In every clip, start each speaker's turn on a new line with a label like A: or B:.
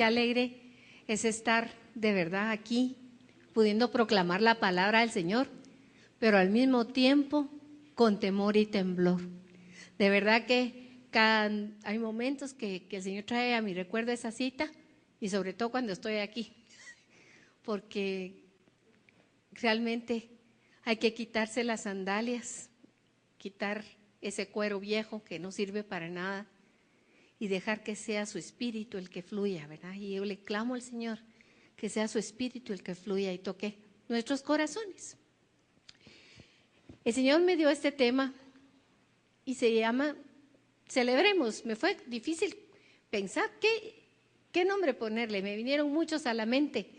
A: Qué alegre es estar de verdad aquí, pudiendo proclamar la palabra del Señor, pero al mismo tiempo con temor y temblor. De verdad que hay momentos que el Señor trae a mi recuerdo esa cita, y sobre todo cuando estoy aquí, porque realmente hay que quitarse las sandalias, quitar ese cuero viejo que no sirve para nada y dejar que sea su espíritu el que fluya, ¿verdad? Y yo le clamo al Señor que sea su espíritu el que fluya y toque nuestros corazones. El Señor me dio este tema y se llama Celebremos. Me fue difícil pensar qué nombre ponerle. Me vinieron muchos a la mente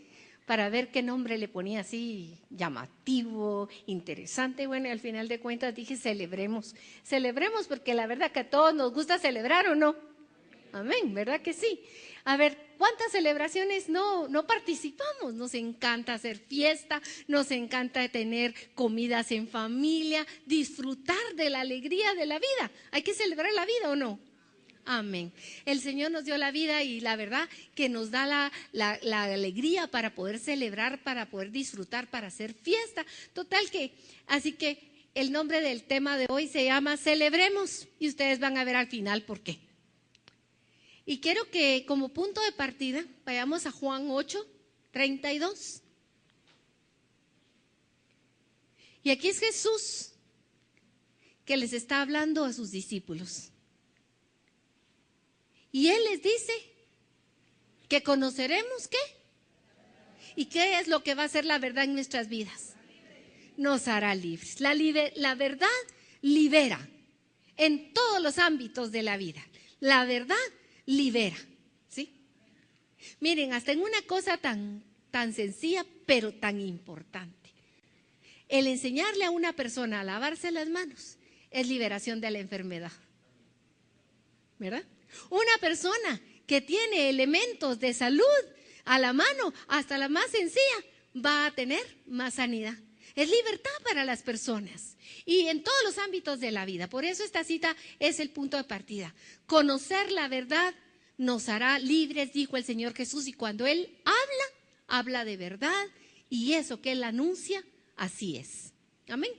A: para ver qué nombre le ponía así llamativo, interesante. Bueno, y al final de cuentas dije celebremos. Celebremos porque la verdad que a todos nos gusta celebrar, ¿o no? Amén, ¿verdad que sí? A ver, ¿cuántas celebraciones no participamos? Nos encanta hacer fiesta, nos encanta tener comidas en familia, disfrutar de la alegría de la vida. ¿Hay que celebrar la vida o no? Amén. El Señor nos dio la vida y la verdad que nos da la alegría para poder celebrar, para poder disfrutar, para hacer fiesta. Total que, así que el nombre del tema de hoy se llama Celebremos y ustedes van a ver al final por qué. Y quiero que como punto de partida vayamos a Juan 8:32. Y aquí es Jesús que les está hablando a sus discípulos. Y Él les dice que conoceremos ¿qué? ¿Y qué es lo que va a ser la verdad en nuestras vidas? Nos hará libres. La verdad libera en todos los ámbitos de la vida. La verdad libera, ¿sí? Miren, hasta en una cosa tan sencilla, pero tan importante. El enseñarle a una persona a lavarse las manos es liberación de la enfermedad, ¿verdad? Una persona que tiene elementos de salud a la mano, hasta la más sencilla, va a tener más sanidad. Es libertad para las personas y en todos los ámbitos de la vida. Por eso esta cita es el punto de partida. Conocer la verdad nos hará libres, dijo el Señor Jesús. Y cuando Él habla de verdad y eso que Él anuncia, así es. Amén.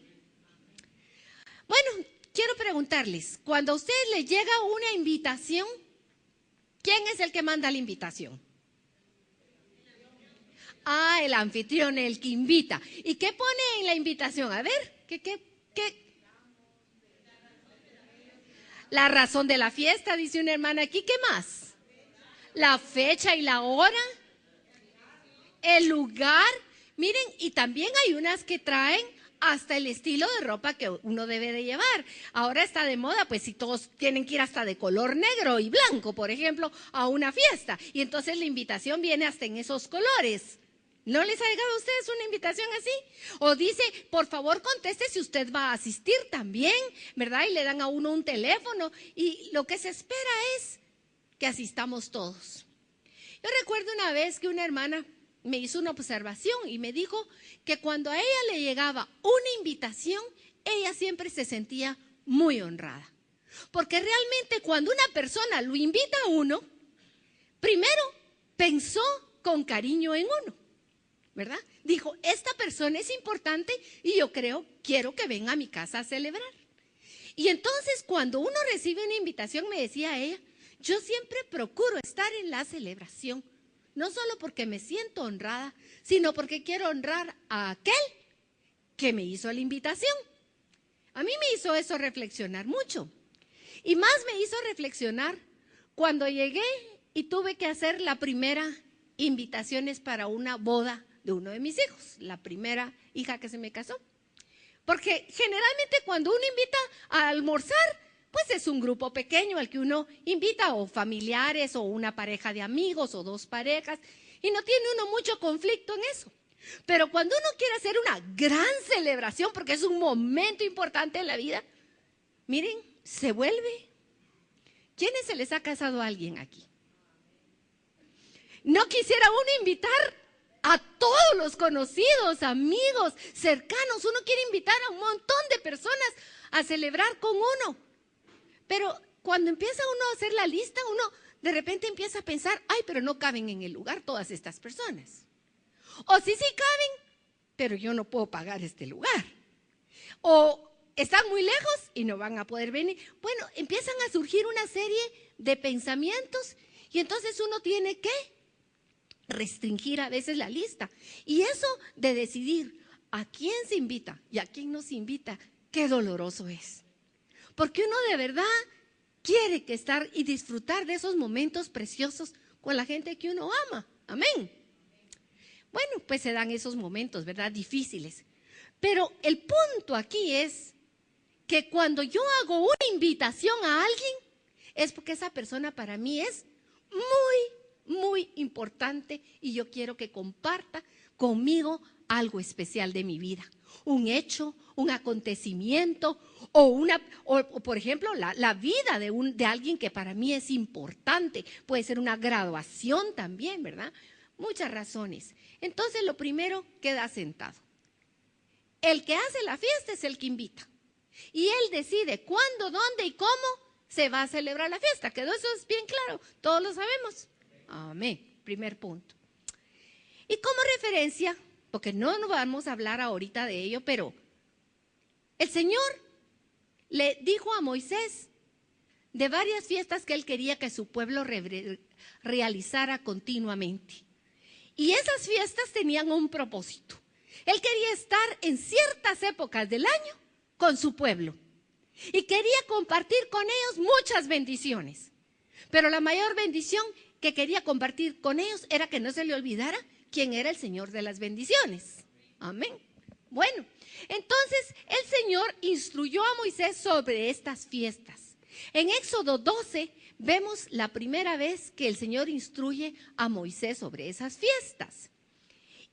A: Bueno, quiero preguntarles, cuando a ustedes les llega una invitación, ¿quién es el que manda la invitación? Ah, el anfitrión, el que invita. ¿Y qué pone en la invitación? A ver, ¿qué? La razón de la fiesta, dice una hermana aquí. ¿Qué más? La fecha y la hora. El lugar. Miren, y también hay unas que traen hasta el estilo de ropa que uno debe de llevar. Ahora está de moda, pues si todos tienen que ir hasta de color negro y blanco, por ejemplo, a una fiesta. Y entonces la invitación viene hasta en esos colores. ¿No les ha llegado a ustedes una invitación así? O dice, por favor conteste si usted va a asistir también, ¿verdad? Y le dan a uno un teléfono y lo que se espera es que asistamos todos. Yo recuerdo una vez que una hermana me hizo una observación y me dijo que cuando a ella le llegaba una invitación, ella siempre se sentía muy honrada. Porque realmente cuando una persona lo invita a uno, primero pensó con cariño en uno, ¿verdad? Dijo, esta persona es importante y yo quiero que venga a mi casa a celebrar. Y entonces cuando uno recibe una invitación, me decía ella, yo siempre procuro estar en la celebración, no solo porque me siento honrada, sino porque quiero honrar a aquel que me hizo la invitación. A mí me hizo eso reflexionar mucho. Y más me hizo reflexionar cuando llegué y tuve que hacer la primera invitaciones para una boda de uno de mis hijos, la primera hija que se me casó. Porque generalmente cuando uno invita a almorzar, pues es un grupo pequeño al que uno invita, o familiares, o una pareja de amigos, o dos parejas, y no tiene uno mucho conflicto en eso. Pero cuando uno quiere hacer una gran celebración, porque es un momento importante en la vida, miren, se vuelve. ¿Quiénes se les ha casado a alguien aquí? No quisiera uno invitar a todos los conocidos, amigos, cercanos. Uno quiere invitar a un montón de personas a celebrar con uno. Pero cuando empieza uno a hacer la lista, uno de repente empieza a pensar, ay, pero no caben en el lugar todas estas personas. O sí caben, pero yo no puedo pagar este lugar. O están muy lejos y no van a poder venir. Bueno, empiezan a surgir una serie de pensamientos y entonces uno tiene que restringir a veces la lista. Y eso de decidir a quién se invita y a quién no se invita, qué doloroso es. Porque uno de verdad quiere que estar y disfrutar de esos momentos preciosos con la gente que uno ama. Amén. Bueno, pues se dan esos momentos, ¿verdad? Difíciles. Pero el punto aquí es que cuando yo hago una invitación a alguien, es porque esa persona para mí es muy importante y yo quiero que comparta conmigo algo especial de mi vida. Un hecho, un acontecimiento o por ejemplo, la vida de alguien que para mí es importante. Puede ser una graduación también, ¿verdad? Muchas razones. Entonces, lo primero, queda sentado. El que hace la fiesta es el que invita. Y él decide cuándo, dónde y cómo se va a celebrar la fiesta. ¿Quedó eso bien claro? Todos lo sabemos. Amén. Primer punto. Y como referencia, porque no nos vamos a hablar ahorita de ello, pero el Señor le dijo a Moisés de varias fiestas que él quería que su pueblo realizara continuamente. Y esas fiestas tenían un propósito. Él quería estar en ciertas épocas del año con su pueblo y quería compartir con ellos muchas bendiciones. Pero la mayor bendición que quería compartir con ellos era que no se le olvidara quién era el Señor de las bendiciones. Amén. Bueno, entonces el Señor instruyó a Moisés sobre estas fiestas. En Éxodo 12 vemos la primera vez que el Señor instruye a Moisés sobre esas fiestas.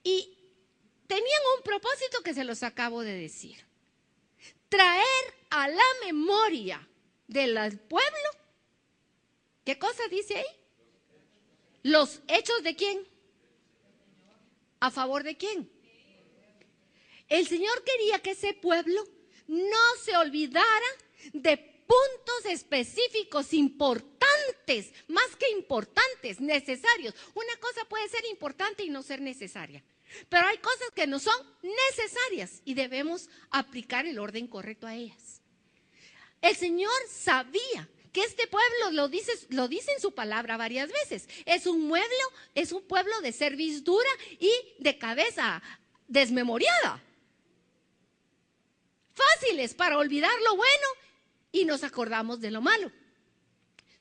A: Y tenían un propósito que se los acabo de decir. Traer a la memoria del pueblo, ¿qué cosa dice ahí? Los hechos de quién. ¿A favor de quién? El Señor quería que ese pueblo no se olvidara de puntos específicos importantes, más que importantes, necesarios. Una cosa puede ser importante y no ser necesaria, pero hay cosas que no son necesarias y debemos aplicar el orden correcto a ellas. El Señor sabía que este pueblo, lo dice en su palabra varias veces, es un pueblo de cerviz dura y de cabeza desmemoriada. Fáciles para olvidar lo bueno y nos acordamos de lo malo.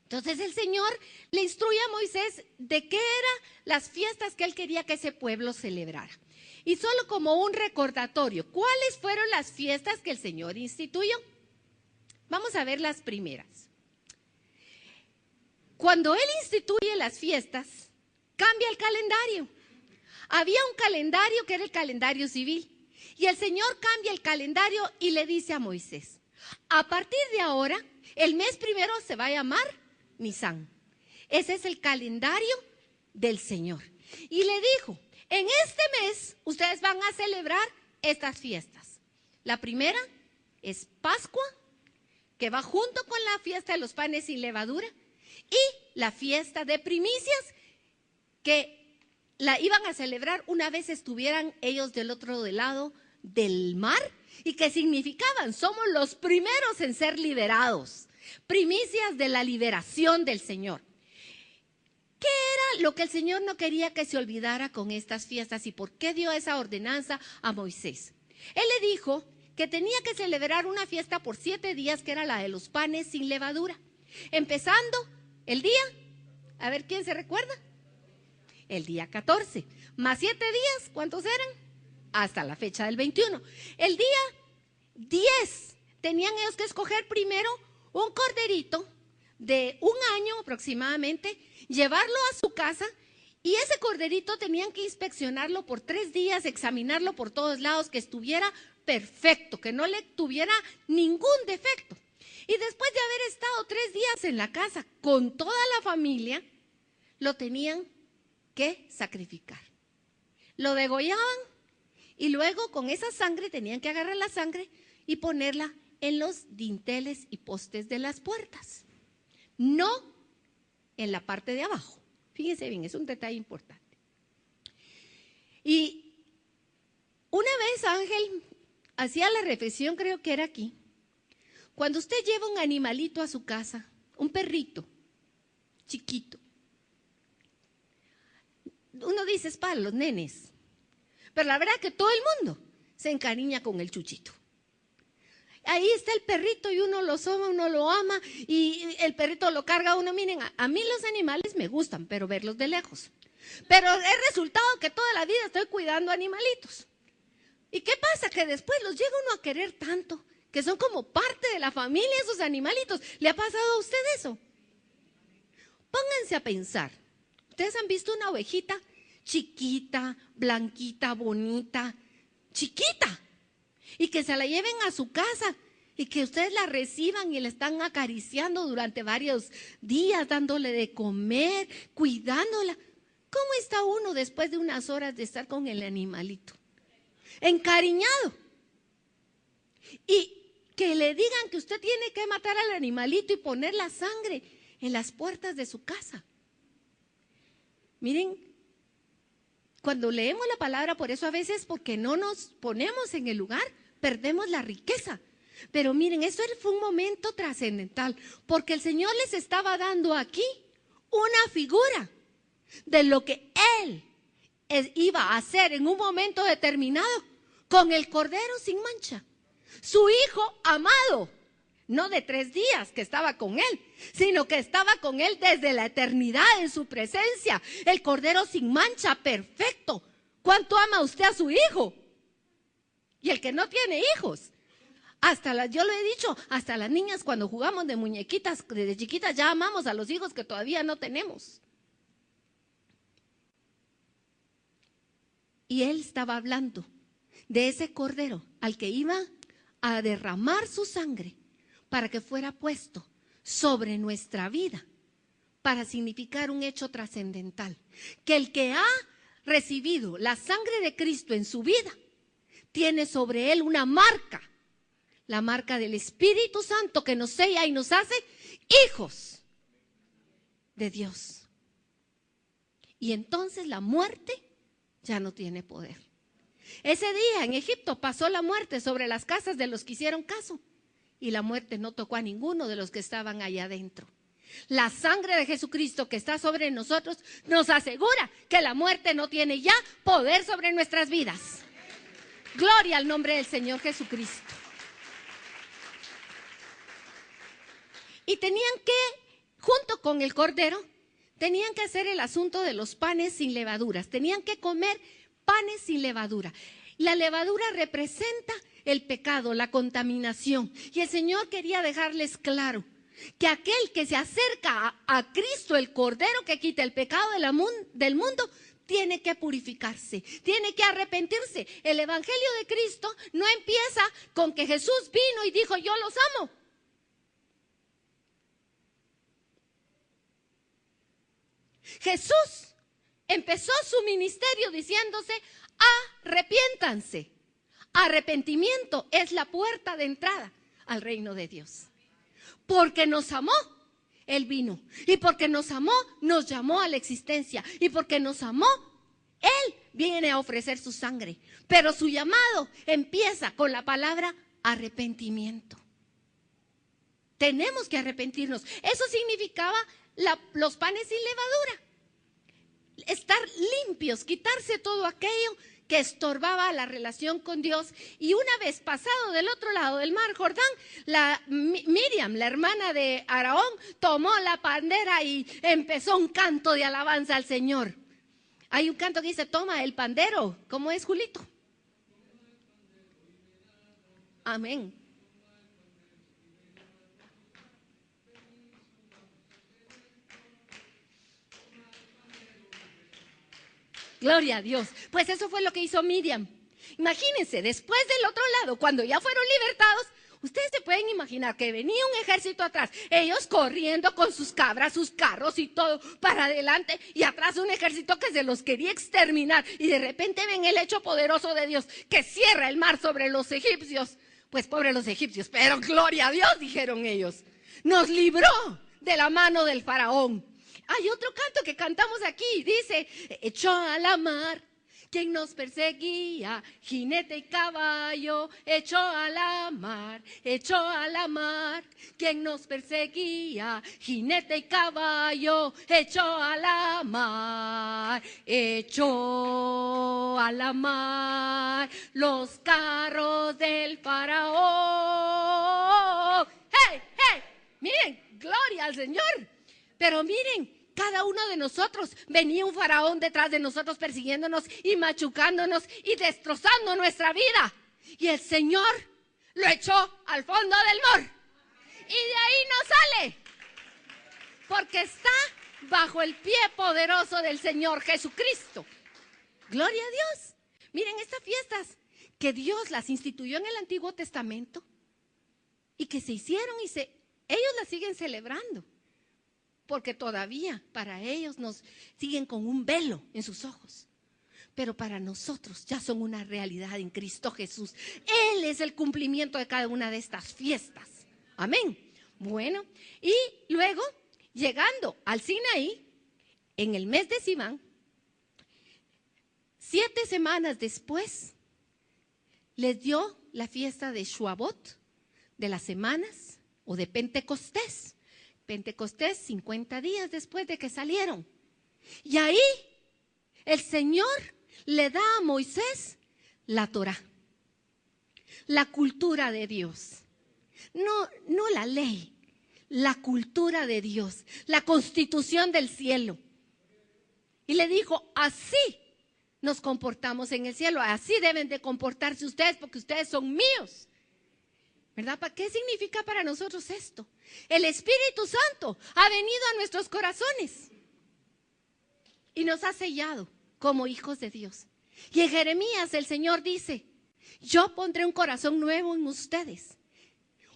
A: Entonces el Señor le instruye a Moisés de qué eran las fiestas que él quería que ese pueblo celebrara. Y solo como un recordatorio, ¿cuáles fueron las fiestas que el Señor instituyó? Vamos a ver las primeras. Cuando él instituye las fiestas, cambia el calendario. Había un calendario que era el calendario civil. Y el Señor cambia el calendario y le dice a Moisés, a partir de ahora, el mes primero se va a llamar Nisán. Ese es el calendario del Señor. Y le dijo, en este mes ustedes van a celebrar estas fiestas. La primera es Pascua, que va junto con la fiesta de los panes sin levadura, y la fiesta de primicias, que la iban a celebrar una vez estuvieran ellos del otro lado del mar, y que significaban, somos los primeros en ser liberados, primicias de la liberación del Señor. ¿Qué era lo que el Señor no quería que se olvidara con estas fiestas y por qué dio esa ordenanza a Moisés? Él le dijo que tenía que celebrar una fiesta por 7 días, que era la de los panes sin levadura, empezando el día, a ver quién se recuerda, el día 14, más 7 días, ¿cuántos eran? Hasta la fecha del 21. El día 10 tenían ellos que escoger primero un corderito de 1 año aproximadamente, llevarlo a su casa, y ese corderito tenían que inspeccionarlo por 3 días, examinarlo por todos lados, que estuviera perfecto, que no le tuviera ningún defecto. Y después de haber estado 3 días en la casa con toda la familia, lo tenían que sacrificar. Lo degollaban y luego con esa sangre tenían que agarrar la sangre y ponerla en los dinteles y postes de las puertas. No en la parte de abajo. Fíjense bien, es un detalle importante. Y una vez Ángel hacía la reflexión, creo que era aquí. Cuando usted lleva un animalito a su casa, un perrito chiquito, uno dice es para los nenes, pero la verdad que todo el mundo se encariña con el chuchito. Ahí está el perrito y uno lo soma, uno lo ama y el perrito lo carga a uno. Miren, a mí los animales me gustan, pero verlos de lejos. Pero es resultado que toda la vida estoy cuidando animalitos. ¿Y qué pasa? Que después los llega uno a querer tanto, que son como parte de la familia esos animalitos. ¿Le ha pasado a usted eso? Pónganse a pensar. ¿Ustedes han visto una ovejita chiquita, blanquita, bonita, chiquita? Y que se la lleven a su casa y que ustedes la reciban y la están acariciando durante varios días, dándole de comer, cuidándola. ¿Cómo está uno después de unas horas de estar con el animalito? Encariñado. Y que le digan que usted tiene que matar al animalito y poner la sangre en las puertas de su casa. Miren, cuando leemos la palabra, por eso a veces porque no nos ponemos en el lugar, perdemos la riqueza. Pero miren, eso fue un momento trascendental, porque el Señor les estaba dando aquí una figura de lo que Él iba a hacer en un momento determinado con el Cordero sin mancha, su Hijo amado, no de 3 días que estaba con Él, sino que estaba con Él desde la eternidad en su presencia, el Cordero sin mancha, perfecto. ¿Cuánto ama usted a su Hijo? Y el que no tiene hijos, yo lo he dicho, hasta las niñas cuando jugamos de muñequitas, desde chiquitas ya amamos a los hijos que todavía no tenemos. Y Él estaba hablando de ese Cordero al que iba a derramar su sangre para que fuera puesto sobre nuestra vida, para significar un hecho trascendental. Que el que ha recibido la sangre de Cristo en su vida, tiene sobre él una marca, la marca del Espíritu Santo que nos sella y nos hace hijos de Dios. Y entonces la muerte ya no tiene poder. Ese día en Egipto pasó la muerte sobre las casas de los que hicieron caso y la muerte no tocó a ninguno de los que estaban allá adentro. La sangre de Jesucristo que está sobre nosotros nos asegura que la muerte no tiene ya poder sobre nuestras vidas. Gloria al nombre del Señor Jesucristo. Y tenían que, junto con el Cordero, tenían que hacer el asunto de los panes sin levaduras. Tenían que comer panes sin levadura. La levadura representa el pecado, la contaminación. Y el Señor quería dejarles claro que aquel que se acerca a Cristo, el Cordero que quita el pecado del mundo, tiene que purificarse, tiene que arrepentirse. El Evangelio de Cristo no empieza con que Jesús vino y dijo, yo los amo. Jesús empezó su ministerio diciéndose, arrepiéntanse. Arrepentimiento es la puerta de entrada al reino de Dios. Porque nos amó, Él vino. Y porque nos amó, nos llamó a la existencia. Y porque nos amó, Él viene a ofrecer su sangre. Pero su llamado empieza con la palabra arrepentimiento. Tenemos que arrepentirnos. Eso significaba los panes sin levadura. Estar limpios, quitarse todo aquello que estorbaba la relación con Dios. Y una vez pasado del otro lado del mar Jordán, Miriam, la hermana de Aarón, tomó la pandera y empezó un canto de alabanza al Señor. Hay un canto que dice, toma el pandero. ¿Cómo es, Julito? Amén. Gloria a Dios. Pues eso fue lo que hizo Miriam. Imagínense, después del otro lado, cuando ya fueron libertados, ustedes se pueden imaginar que venía un ejército atrás, ellos corriendo con sus cabras, sus carros y todo para adelante, y atrás un ejército que se los quería exterminar, y de repente ven el hecho poderoso de Dios, que cierra el mar sobre los egipcios. Pues pobres los egipcios, pero gloria a Dios, dijeron ellos. Nos libró de la mano del faraón. hay otro canto que cantamos aquí, dice, echó a la mar quien nos perseguía, jinete y caballo, echó a la mar, quien nos perseguía, jinete y caballo, echó a la mar, echó a la mar los carros del faraón. ¡Hey, hey! Miren, gloria al Señor. Pero miren, cada uno de nosotros venía un faraón detrás de nosotros persiguiéndonos y machucándonos y destrozando nuestra vida. Y el Señor lo echó al fondo del mar. Y de ahí no sale. Porque está bajo el pie poderoso del Señor Jesucristo. Gloria a Dios. Miren, estas fiestas que Dios las instituyó en el Antiguo Testamento y que se hicieron ellos las siguen celebrando. Porque todavía para ellos nos siguen con un velo en sus ojos. Pero para nosotros ya son una realidad en Cristo Jesús. Él es el cumplimiento de cada una de estas fiestas. Amén. Bueno, y luego, llegando al Sinaí, en el mes de Sivan, 7 semanas después, les dio la fiesta de Shavuot, de las semanas, o de Pentecostés. Pentecostés, 50 días después de que salieron. Y ahí el Señor le da a Moisés la Torá, la cultura de Dios. No la ley, la cultura de Dios, la constitución del cielo. Y le dijo, así nos comportamos en el cielo, así deben de comportarse ustedes porque ustedes son míos. ¿Verdad? ¿Qué significa para nosotros esto? El Espíritu Santo ha venido a nuestros corazones y nos ha sellado como hijos de Dios. Y en Jeremías el Señor dice, yo pondré un corazón nuevo en ustedes,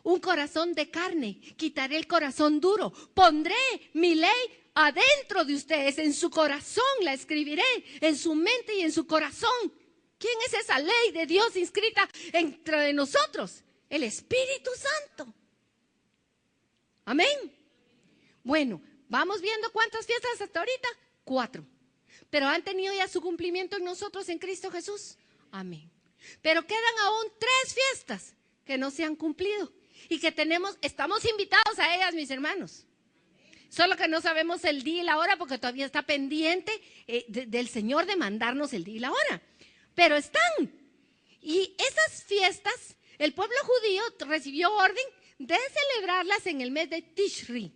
A: un corazón de carne, quitaré el corazón duro, pondré mi ley adentro de ustedes, en su corazón la escribiré, en su mente y en su corazón. ¿Quién es esa ley de Dios inscrita entre nosotros? El Espíritu Santo. Amén. Bueno, vamos viendo cuántas fiestas hasta ahorita. 4. Pero han tenido ya su cumplimiento en nosotros en Cristo Jesús. Amén. Pero quedan aún 3 fiestas que no se han cumplido y que estamos invitados a ellas, mis hermanos. Solo que no sabemos el día y la hora porque todavía está pendiente del Señor de mandarnos el día y la hora. Pero están. Y esas fiestas, el pueblo judío recibió orden de celebrarlas en el mes de Tishri.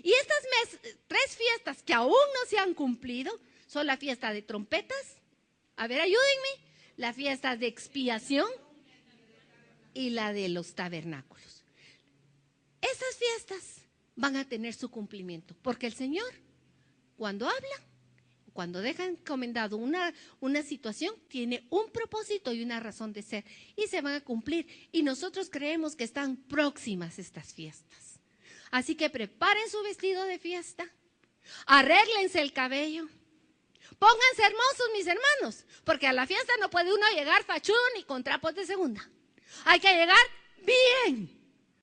A: Y estas 3 fiestas que aún no se han cumplido son la fiesta de trompetas, a ver, ayúdenme, la fiesta de expiación y la de los tabernáculos. Esas fiestas van a tener su cumplimiento, porque el Señor, cuando habla, cuando deja encomendado una situación, tiene un propósito y una razón de ser, y se van a cumplir. Y nosotros creemos que están próximas estas fiestas. Así que preparen su vestido de fiesta, arréglense el cabello, pónganse hermosos, mis hermanos, porque a la fiesta no puede uno llegar fachudo ni con trapos de segunda. Hay que llegar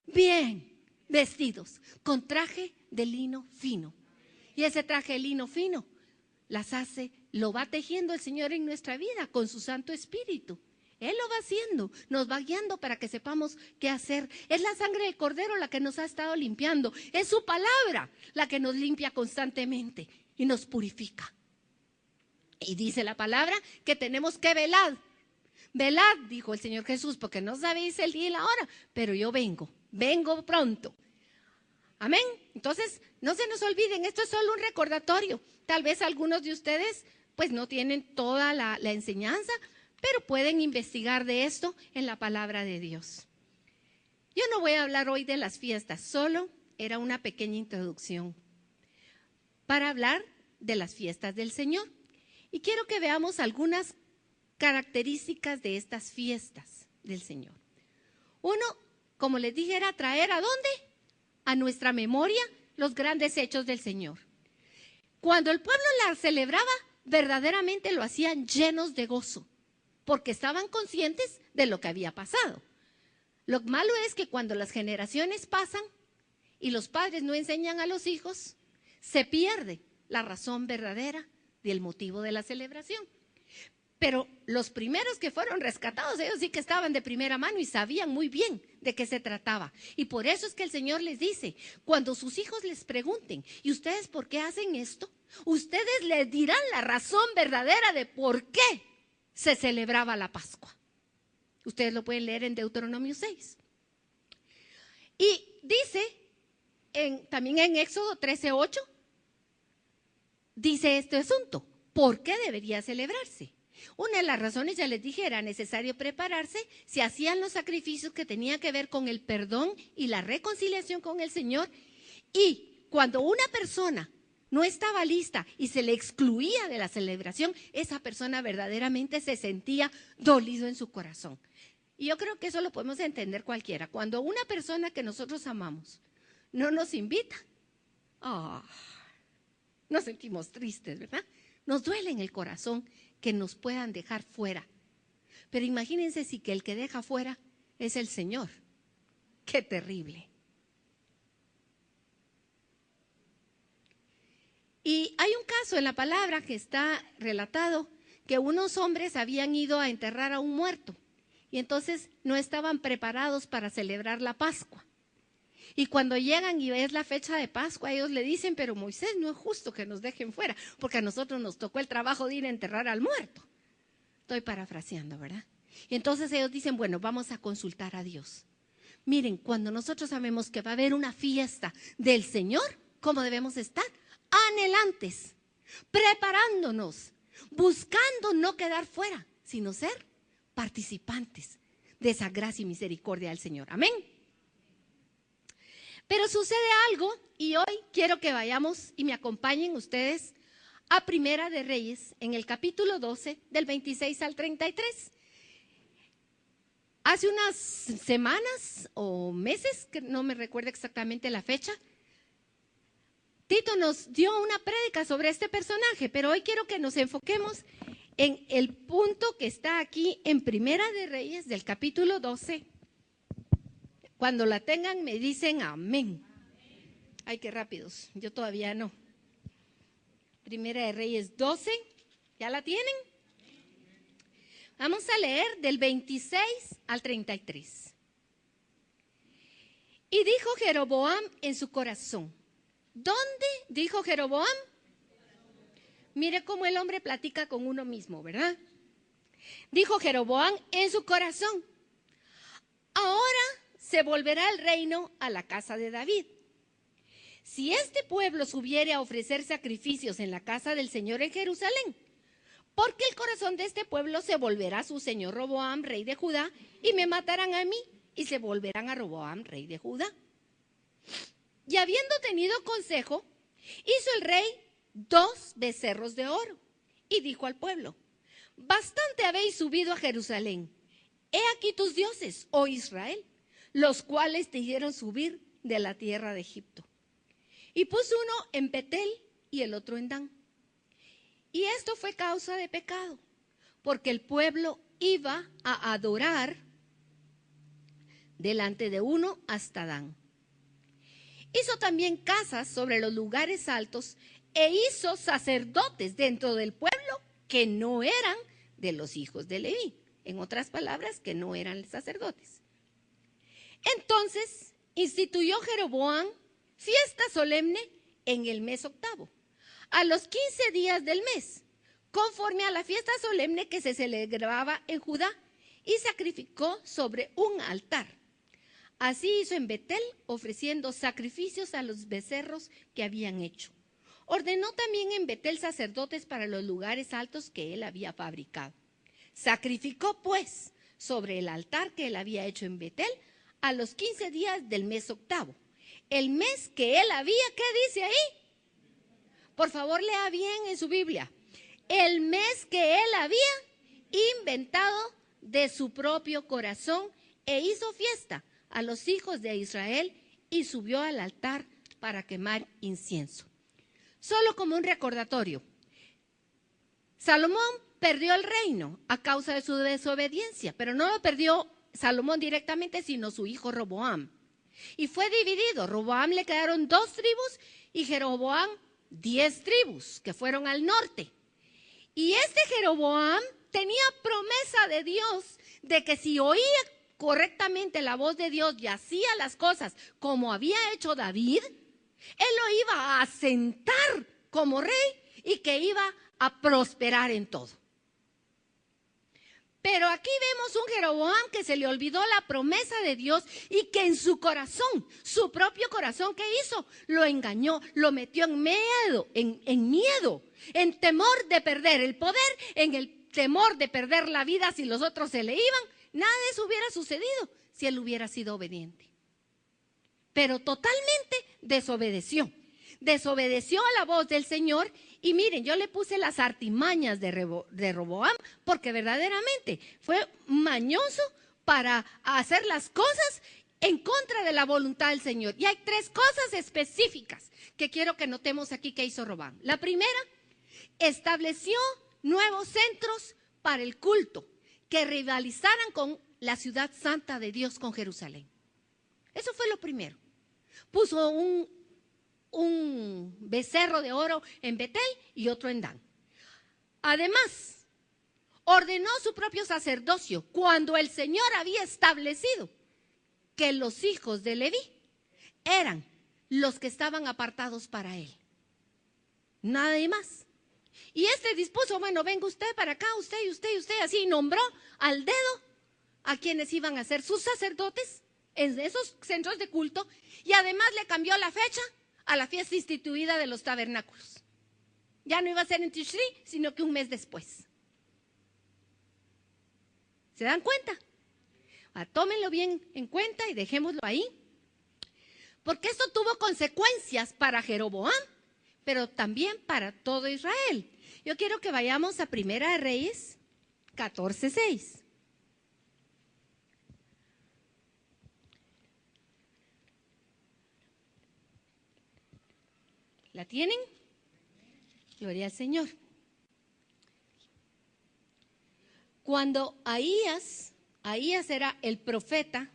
A: bien vestidos, con traje de lino fino. Y ese traje de lino fino lo va tejiendo el Señor en nuestra vida con su Santo Espíritu. Él lo va haciendo, nos va guiando para que sepamos qué hacer. Es la sangre del Cordero la que nos ha estado limpiando. Es su palabra la que nos limpia constantemente y nos purifica. Y dice la palabra que tenemos que velar. Velad, dijo el Señor Jesús, porque no sabéis el día y la hora, pero yo vengo pronto. Amén. Entonces, no se nos olviden, esto es solo un recordatorio. Tal vez algunos de ustedes pues no tienen toda la enseñanza, pero pueden investigar de esto en la palabra de Dios. Yo no voy a hablar hoy de las fiestas, solo era una pequeña introducción para hablar de las fiestas del Señor. Y quiero que veamos algunas características de estas fiestas del Señor. Uno, como les dije, era traer ¿a dónde? A nuestra memoria los grandes hechos del Señor. Cuando el pueblo la celebraba, verdaderamente lo hacían llenos de gozo, porque estaban conscientes de lo que había pasado. Lo malo es que cuando las generaciones pasan y los padres no enseñan a los hijos, se pierde la razón verdadera del motivo de la celebración. Pero los primeros que fueron rescatados, ellos sí que estaban de primera mano y sabían muy bien de qué se trataba. Y por eso es que el Señor les dice, cuando sus hijos les pregunten, ¿y ustedes por qué hacen esto? Ustedes les dirán la razón verdadera de por qué se celebraba la Pascua. Ustedes lo pueden leer en Deuteronomio 6. Y dice, también en Éxodo 13:8, dice este asunto, ¿por qué debería celebrarse? Una de las razones, ya les dije, era necesario prepararse, se hacían los sacrificios que tenían que ver con el perdón y la reconciliación con el Señor, y cuando una persona no estaba lista y se le excluía de la celebración, esa persona verdaderamente se sentía dolido en su corazón. Y yo creo que eso lo podemos entender cualquiera. Cuando una persona que nosotros amamos no nos invita, nos sentimos tristes, ¿verdad? Nos duele en el corazón que nos puedan dejar fuera. Pero imagínense si que el que deja fuera es el Señor. ¡Qué terrible! Y hay un caso en la palabra que está relatado que unos hombres habían ido a enterrar a un muerto y entonces no estaban preparados para celebrar la Pascua. Y cuando llegan y es la fecha de Pascua, ellos le dicen, pero Moisés, no es justo que nos dejen fuera, porque a nosotros nos tocó el trabajo de ir a enterrar al muerto. Estoy parafraseando, ¿verdad? Y entonces ellos dicen, bueno, vamos a consultar a Dios. Miren, cuando nosotros sabemos que va a haber una fiesta del Señor, ¿cómo debemos estar? Anhelantes, preparándonos, buscando no quedar fuera, sino ser participantes de esa gracia y misericordia del Señor. Amén. Pero sucede algo y hoy quiero que vayamos y me acompañen ustedes a Primera de Reyes en el capítulo 12 del 26 al 33. Hace unas semanas o meses, que no me recuerdo exactamente la fecha, Tito nos dio una prédica sobre este personaje, pero hoy quiero que nos enfoquemos en el punto que está aquí en Primera de Reyes del capítulo 12. Cuando la tengan me dicen amén. Ay, qué rápidos, yo todavía no. Primera de Reyes 12, ¿ya la tienen? Vamos a leer del 26 al 33. Y dijo Jeroboam en su corazón. ¿Dónde dijo Jeroboam? Mire cómo el hombre platica con uno mismo, ¿verdad? Dijo Jeroboam en su corazón. Ahora se volverá el reino a la casa de David. Si este pueblo subiere a ofrecer sacrificios en la casa del Señor en Jerusalén, porque el corazón de este pueblo se volverá a su señor Roboam, rey de Judá, y me matarán a mí, y se volverán a Roboam, rey de Judá. Y habiendo tenido consejo, hizo el rey 2 becerros de oro, y dijo al pueblo, bastante habéis subido a Jerusalén. He aquí tus dioses, oh Israel, los cuales te hicieron subir de la tierra de Egipto. Y puso uno en Betel y el otro en Dan. Y esto fue causa de pecado, porque el pueblo iba a adorar delante de uno hasta Dan. Hizo también casas sobre los lugares altos e hizo sacerdotes dentro del pueblo que no eran de los hijos de Leví. En otras palabras, que no eran sacerdotes. Entonces instituyó Jeroboam fiesta solemne en el mes 8, a los 15 días del mes, conforme a la fiesta solemne que se celebraba en Judá, y sacrificó sobre un altar. Así hizo en Betel, ofreciendo sacrificios a los becerros que habían hecho. Ordenó también en Betel sacerdotes para los lugares altos que él había fabricado. Sacrificó pues sobre el altar que él había hecho en Betel a los 15 días del mes 8, el mes que él había, ¿qué dice ahí? Por favor, lea bien en su Biblia. El mes que él había inventado de su propio corazón e hizo fiesta a los hijos de Israel y subió al altar para quemar incienso. Solo como un recordatorio, Salomón perdió el reino a causa de su desobediencia, pero no lo perdió Salomón directamente, sino su hijo Roboam. Y fue dividido. Roboam le quedaron 2 tribus y Jeroboam 10 tribus que fueron al norte. Y este Jeroboam tenía promesa de Dios de que si oía correctamente la voz de Dios y hacía las cosas como había hecho David, él lo iba a asentar como rey y que iba a prosperar en todo. Pero aquí vemos un Jeroboam que se le olvidó la promesa de Dios y que en su corazón, su propio corazón, ¿qué hizo? Lo engañó, lo metió en miedo, en temor de perder el poder, en el temor de perder la vida si los otros se le iban. Nada de eso hubiera sucedido si él hubiera sido obediente. Pero totalmente desobedeció. Desobedeció a la voz del Señor. Y miren, yo le puse las artimañas de Roboam porque verdaderamente fue mañoso para hacer las cosas en contra de la voluntad del Señor. Y hay 3 cosas específicas que quiero que notemos aquí que hizo Roboam. La primera, estableció nuevos centros para el culto que rivalizaran con la ciudad santa de Dios, con Jerusalén. Eso fue lo primero. Puso un becerro de oro en Betel y otro en Dan. Además, ordenó su propio sacerdocio cuando el Señor había establecido que los hijos de Leví eran los que estaban apartados para él. Nada de más. Y dispuso, bueno, venga usted para acá, usted y usted y usted, así nombró al dedo a quienes iban a ser sus sacerdotes en esos centros de culto, y además le cambió la fecha a la fiesta instituida de los tabernáculos. Ya no iba a ser en Tishri, sino que un mes después. ¿Se dan cuenta? Tómenlo bien en cuenta y dejémoslo ahí. Porque esto tuvo consecuencias para Jeroboam, pero también para todo Israel. Yo quiero que vayamos a Primera de Reyes 14:6. ¿La tienen? Gloria al Señor. Cuando Ahías era el profeta,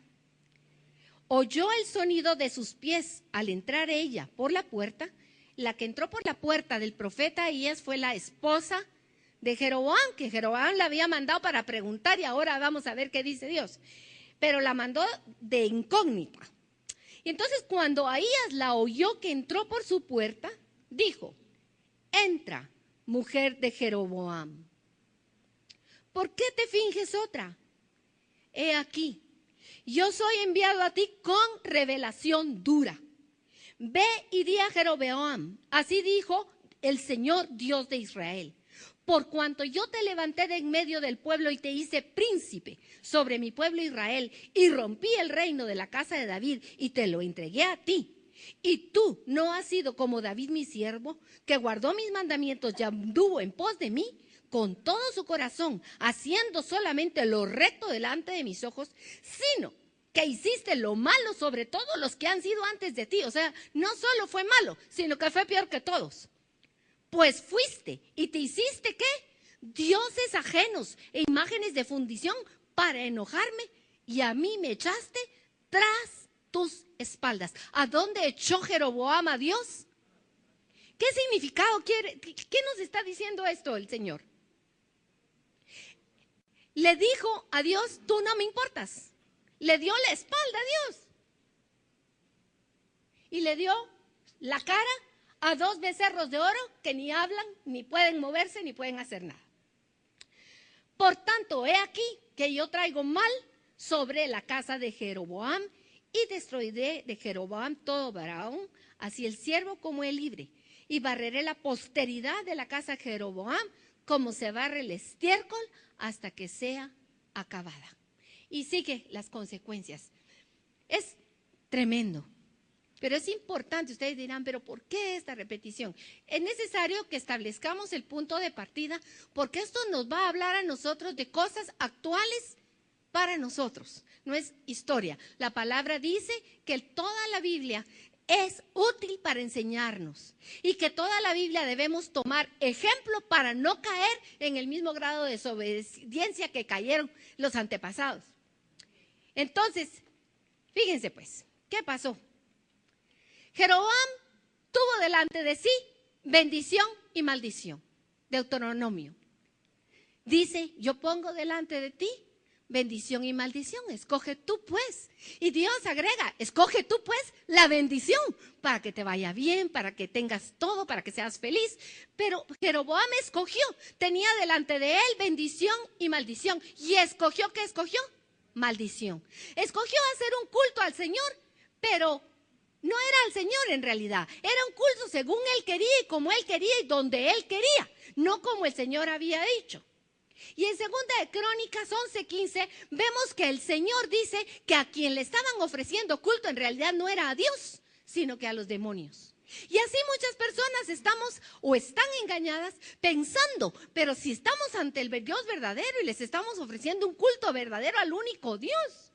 A: oyó el sonido de sus pies al entrar ella por la puerta. La que entró por la puerta del profeta Ahías fue la esposa de Jeroboam, que Jeroboam la había mandado para preguntar, y ahora vamos a ver qué dice Dios. Pero la mandó de incógnita. Y entonces cuando Ahías la oyó que entró por su puerta, dijo: entra, mujer de Jeroboam. ¿Por qué te finges otra? He aquí, yo soy enviado a ti con revelación dura. Ve y di a Jeroboam, así dijo el Señor Dios de Israel: por cuanto yo te levanté de en medio del pueblo y te hice príncipe sobre mi pueblo Israel, y rompí el reino de la casa de David y te lo entregué a ti, y tú no has sido como David mi siervo, que guardó mis mandamientos y anduvo en pos de mí con todo su corazón, haciendo solamente lo recto delante de mis ojos, sino que hiciste lo malo sobre todos los que han sido antes de ti. O sea, no solo fue malo, sino que fue peor que todos. Pues fuiste y te hiciste, ¿qué? Dioses ajenos e imágenes de fundición para enojarme, y a mí me echaste tras tus espaldas. ¿A dónde echó Jeroboam a Dios? ¿Qué significado quiere? ¿Qué nos está diciendo esto el Señor? Le dijo a Dios: tú no me importas. Le dio la espalda a Dios. Y le dio la cara a 2 becerros de oro que ni hablan, ni pueden moverse, ni pueden hacer nada. Por tanto, he aquí que yo traigo mal sobre la casa de Jeroboam, y destruiré de Jeroboam todo varón, así el siervo como el libre, y barreré la posteridad de la casa de Jeroboam como se barre el estiércol hasta que sea acabada. Y sigue las consecuencias. Es tremendo. Pero es importante, ustedes dirán, pero ¿por qué esta repetición? Es necesario que establezcamos el punto de partida, porque esto nos va a hablar a nosotros de cosas actuales para nosotros. No es historia. La palabra dice que toda la Biblia es útil para enseñarnos, y que toda la Biblia debemos tomar ejemplo para no caer en el mismo grado de desobediencia que cayeron los antepasados. Entonces, fíjense pues, ¿qué pasó? Jeroboam tuvo delante de sí bendición y maldición. Deuteronomio. Dice, yo pongo delante de ti bendición y maldición, escoge tú pues. Y Dios agrega, escoge tú pues la bendición para que te vaya bien, para que tengas todo, para que seas feliz. Pero Jeroboam escogió, tenía delante de él bendición y maldición. ¿Y escogió qué escogió? Maldición. Escogió hacer un culto al Señor, pero no era al Señor en realidad. Era un culto según él quería y como él quería y donde él quería, no como el Señor había dicho. Y en Segunda de Crónicas 11:15 vemos que el Señor dice que a quien le estaban ofreciendo culto en realidad no era a Dios, sino que a los demonios. Y así muchas personas estamos o están engañadas pensando, pero si estamos ante el Dios verdadero y les estamos ofreciendo un culto verdadero al único Dios.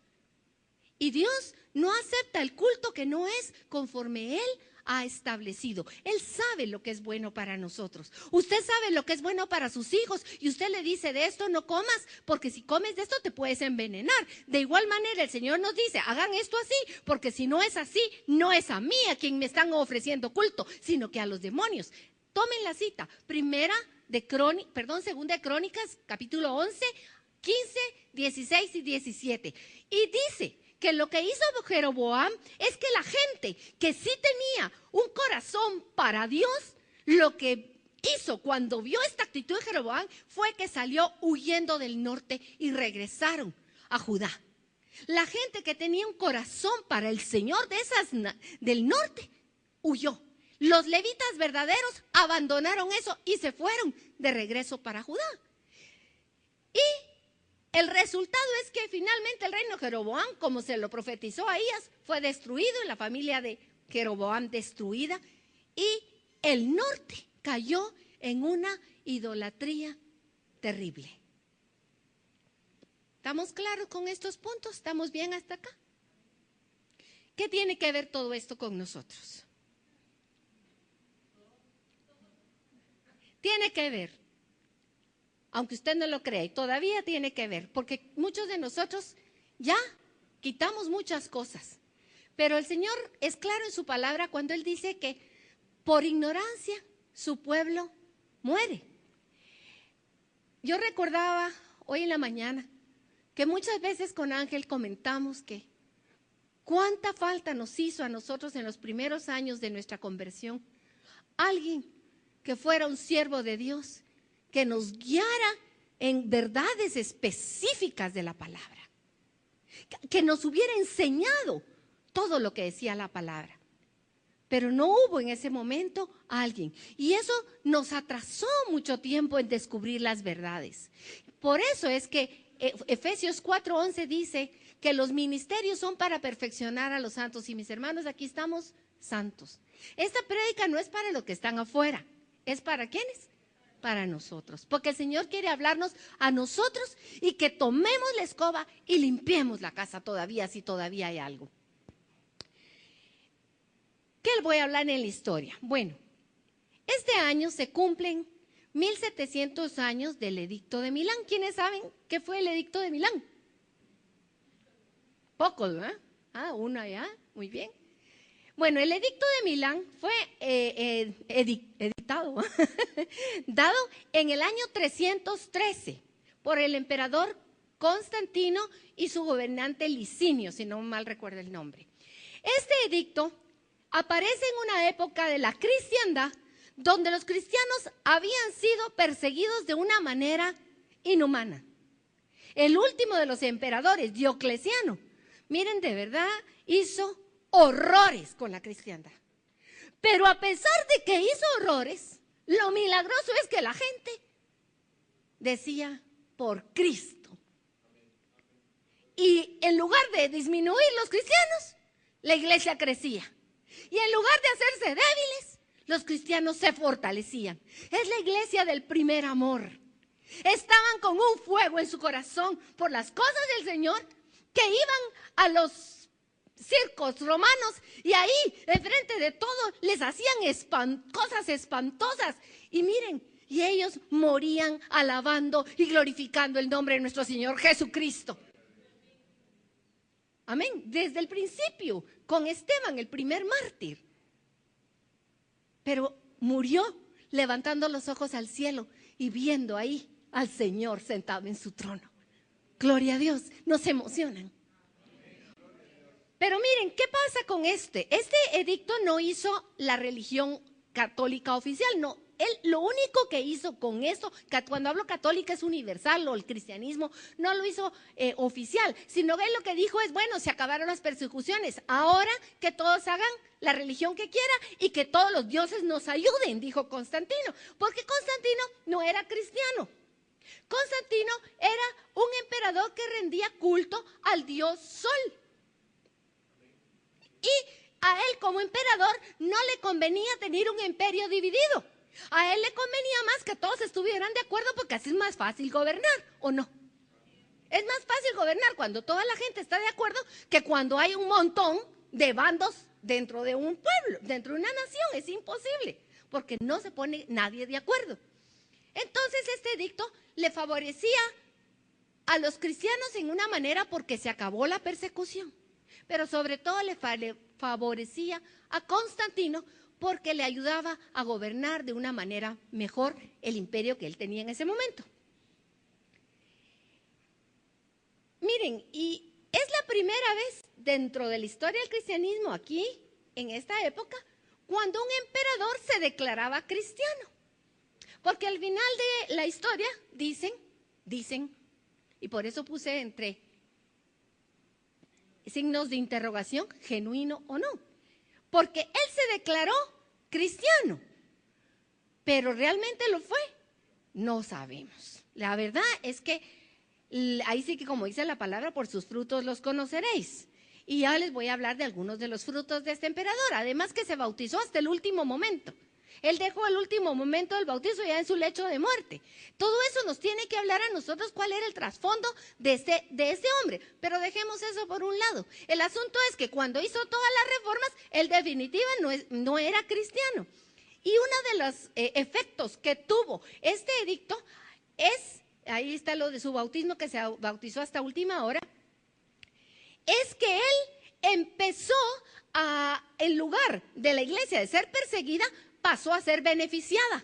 A: Y Dios no acepta el culto que no es conforme Él ha establecido. Él sabe lo que es bueno para nosotros. Usted sabe lo que es bueno para sus hijos y usted le dice, de esto no comas, porque si comes de esto te puedes envenenar. De igual manera el Señor nos dice, hagan esto así, porque si no es así, no es a mí a quien me están ofreciendo culto, sino que a los demonios. Tomen la cita, Segunda de Crónicas, capítulo 11, 15, 16 y 17. Y dice que lo que hizo Jeroboam es que la gente que sí tenía un corazón para Dios, lo que hizo cuando vio esta actitud de Jeroboam fue que salió huyendo del norte y regresaron a Judá. La gente que tenía un corazón para el Señor del norte huyó. Los levitas verdaderos abandonaron eso y se fueron de regreso para Judá. Y el resultado es que finalmente el reino de Jeroboam, como se lo profetizó Ahías, fue destruido y la familia de Jeroboam destruida. Y el norte cayó en una idolatría terrible. ¿Estamos claros con estos puntos? ¿Estamos bien hasta acá? ¿Qué tiene que ver todo esto con nosotros? Tiene que ver. Aunque usted no lo crea, y todavía tiene que ver, porque muchos de nosotros ya quitamos muchas cosas. Pero el Señor es claro en su palabra cuando Él dice que por ignorancia su pueblo muere. Yo recordaba hoy en la mañana que muchas veces con Ángel comentamos que cuánta falta nos hizo a nosotros en los primeros años de nuestra conversión. Alguien que fuera un siervo de Dios, que nos guiara en verdades específicas de la palabra, que nos hubiera enseñado todo lo que decía la palabra. Pero no hubo en ese momento alguien. Y eso nos atrasó mucho tiempo en descubrir las verdades. Por eso es que Efesios 4:11 dice que los ministerios son para perfeccionar a los santos. Y mis hermanos, aquí estamos santos. Esta prédica no es para los que están afuera. ¿Es para quiénes? Para nosotros, porque el Señor quiere hablarnos a nosotros y que tomemos la escoba y limpiemos la casa todavía, si todavía hay algo. ¿Qué le voy a hablar en la historia? Bueno, este año se cumplen 1700 años del Edicto de Milán. ¿Quiénes saben qué fue el Edicto de Milán? Pocos, ¿verdad? Uno allá, muy bien. Bueno, el Edicto de Milán fue editado, dado en el año 313 por el emperador Constantino y su gobernante Licinio, si no mal recuerdo el nombre. Este edicto aparece en una época de la cristiandad donde los cristianos habían sido perseguidos de una manera inhumana. El último de los emperadores, Diocleciano, miren, de verdad hizo horrores con la cristiandad. Pero a pesar de que hizo horrores, lo milagroso es que la gente decía por Cristo. Y en lugar de disminuir los cristianos, la iglesia crecía. Y en lugar de hacerse débiles, los cristianos se fortalecían. Es la iglesia del primer amor. Estaban con un fuego en su corazón por las cosas del Señor, que iban a los circos romanos y ahí, enfrente de todo, les hacían cosas espantosas. Y miren, y ellos morían alabando y glorificando el nombre de nuestro Señor Jesucristo. Amén. Desde el principio, con Esteban, el primer mártir. Pero murió levantando los ojos al cielo y viendo ahí al Señor sentado en su trono. Gloria a Dios, nos emocionan. Pero miren, ¿qué pasa con este? Este edicto no hizo la religión católica oficial, no. Él lo único que hizo con esto, cuando hablo católica es universal o el cristianismo, no lo hizo oficial, sino que él lo que dijo es, bueno, se acabaron las persecuciones, ahora que todos hagan la religión que quiera y que todos los dioses nos ayuden, dijo Constantino, porque Constantino no era cristiano. Constantino era un emperador que rendía culto al dios Sol. Y a él como emperador no le convenía tener un imperio dividido. A él le convenía más que todos estuvieran de acuerdo porque así es más fácil gobernar, ¿o no? Es más fácil gobernar cuando toda la gente está de acuerdo que cuando hay un montón de bandos dentro de un pueblo, dentro de una nación. Es imposible porque no se pone nadie de acuerdo. Entonces este edicto le favorecía a los cristianos en una manera porque se acabó la persecución, pero sobre todo le favorecía a Constantino porque le ayudaba a gobernar de una manera mejor el imperio que él tenía en ese momento. Miren, y es la primera vez dentro de la historia del cristianismo aquí, en esta época, cuando un emperador se declaraba cristiano. Porque al final de la historia dicen, y por eso puse entre signos de interrogación, genuino o no. Porque él se declaró cristiano, pero ¿realmente lo fue? No sabemos. La verdad es que ahí sí que como dice la palabra, por sus frutos los conoceréis. Y ya les voy a hablar de algunos de los frutos de este emperador, además que se bautizó hasta el último momento. Él dejó el último momento del bautizo ya en su lecho de muerte. Todo eso nos tiene que hablar a nosotros cuál era el trasfondo de este hombre. Pero dejemos eso por un lado. El asunto es que cuando hizo todas las reformas, él definitivamente no era cristiano. Y uno de los efectos que tuvo este edicto es, ahí está lo de su bautismo, que se bautizó hasta última hora, es que él empezó en lugar de la iglesia de ser perseguida, pasó a ser beneficiada,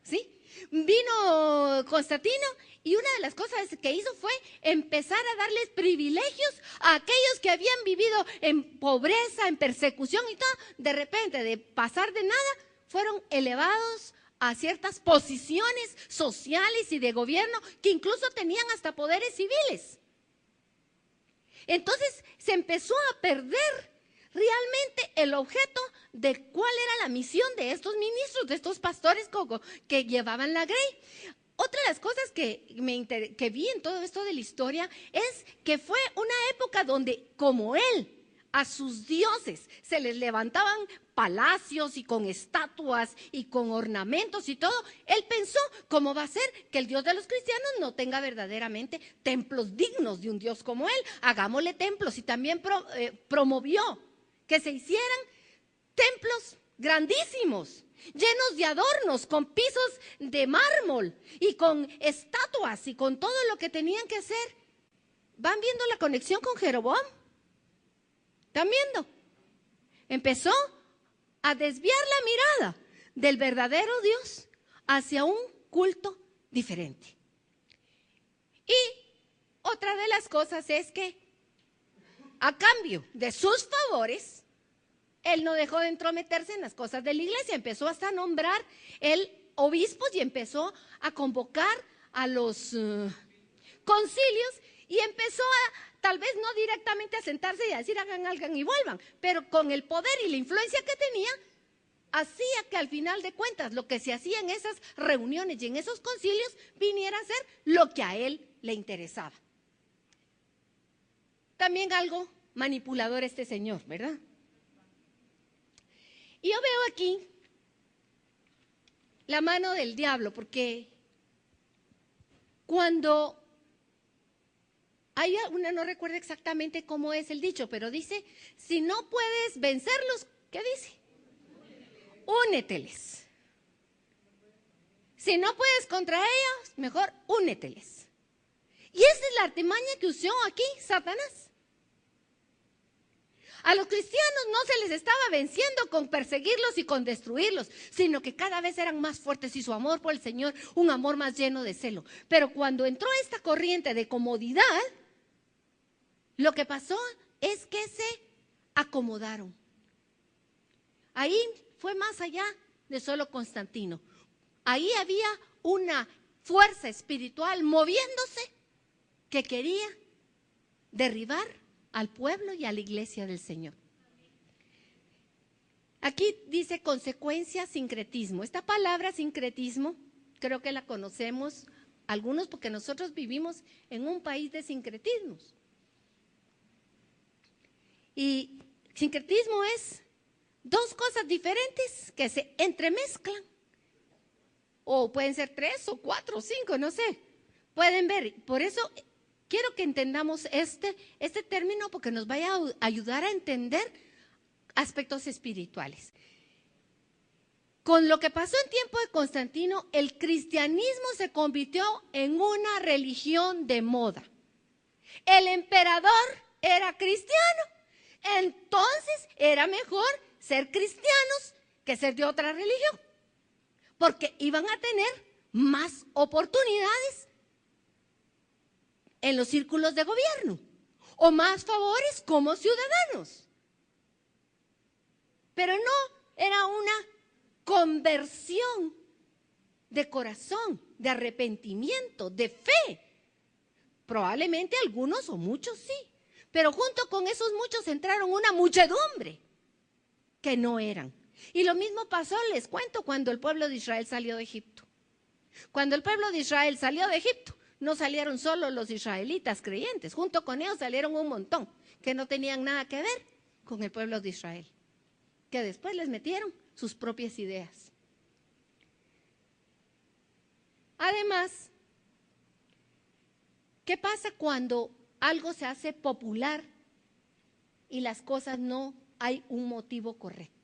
A: ¿sí? Vino Constantino y una de las cosas que hizo fue empezar a darles privilegios a aquellos que habían vivido en pobreza, en persecución y todo. De repente, de pasar de nada, fueron elevados a ciertas posiciones sociales y de gobierno que incluso tenían hasta poderes civiles. Entonces se empezó a perder realmente el objeto de cuál era la misión de estos ministros, de estos pastores que llevaban la grey. Otra de las cosas que vi en todo esto de la historia es que fue una época donde, como él, a sus dioses se les levantaban palacios y con estatuas y con ornamentos y todo, él pensó, ¿cómo va a ser que el Dios de los cristianos no tenga verdaderamente templos dignos de un Dios como él? Hagámosle templos, y también promovió que se hicieran templos grandísimos, llenos de adornos, con pisos de mármol y con estatuas y con todo lo que tenían que hacer. ¿Van viendo la conexión con Jeroboam? ¿Están viendo? Empezó a desviar la mirada del verdadero Dios hacia un culto diferente. Y otra de las cosas es que a cambio de sus favores, él no dejó de entrometerse en las cosas de la iglesia, empezó hasta a nombrar el obispos y empezó a convocar a los concilios y empezó tal vez no directamente a sentarse y a decir hagan y vuelvan, pero con el poder y la influencia que tenía, hacía que al final de cuentas lo que se hacía en esas reuniones y en esos concilios viniera a ser lo que a él le interesaba. También algo manipulador este señor, ¿verdad? Y yo veo aquí la mano del diablo, porque cuando hay una, no recuerdo exactamente cómo es el dicho, pero dice, si no puedes vencerlos, ¿qué dice? Úneteles. Si no puedes contra ellos, mejor úneteles. Y esa es la artimaña que usó aquí Satanás. A los cristianos no se les estaba venciendo con perseguirlos y con destruirlos, sino que cada vez eran más fuertes y su amor por el Señor, un amor más lleno de celo. Pero cuando entró esta corriente de comodidad, lo que pasó es que se acomodaron. Ahí fue más allá de solo Constantino. Ahí había una fuerza espiritual moviéndose que quería derribar al pueblo y a la iglesia del Señor. Aquí dice consecuencia, sincretismo. Esta palabra sincretismo creo que la conocemos algunos porque nosotros vivimos en un país de sincretismos. Y sincretismo es dos cosas diferentes que se entremezclan. O pueden ser 3 o 4 o 5, no sé. Pueden ver. Por eso quiero que entendamos este término porque nos vaya a ayudar a entender aspectos espirituales. Con lo que pasó en tiempo de Constantino, el cristianismo se convirtió en una religión de moda. El emperador era cristiano, entonces era mejor ser cristianos que ser de otra religión, porque iban a tener más oportunidades en los círculos de gobierno o más favores como ciudadanos. Pero no era una conversión de corazón, de arrepentimiento, de fe. Probablemente algunos o muchos sí, pero junto con esos muchos entraron una muchedumbre que no eran. Y lo mismo pasó, les cuento, cuando el pueblo de Israel salió de Egipto. Cuando el pueblo de Israel salió de Egipto, no salieron solo los israelitas creyentes, junto con ellos salieron un montón que no tenían nada que ver con el pueblo de Israel, que después les metieron sus propias ideas. Además, ¿qué pasa cuando algo se hace popular y las cosas no hay un motivo correcto?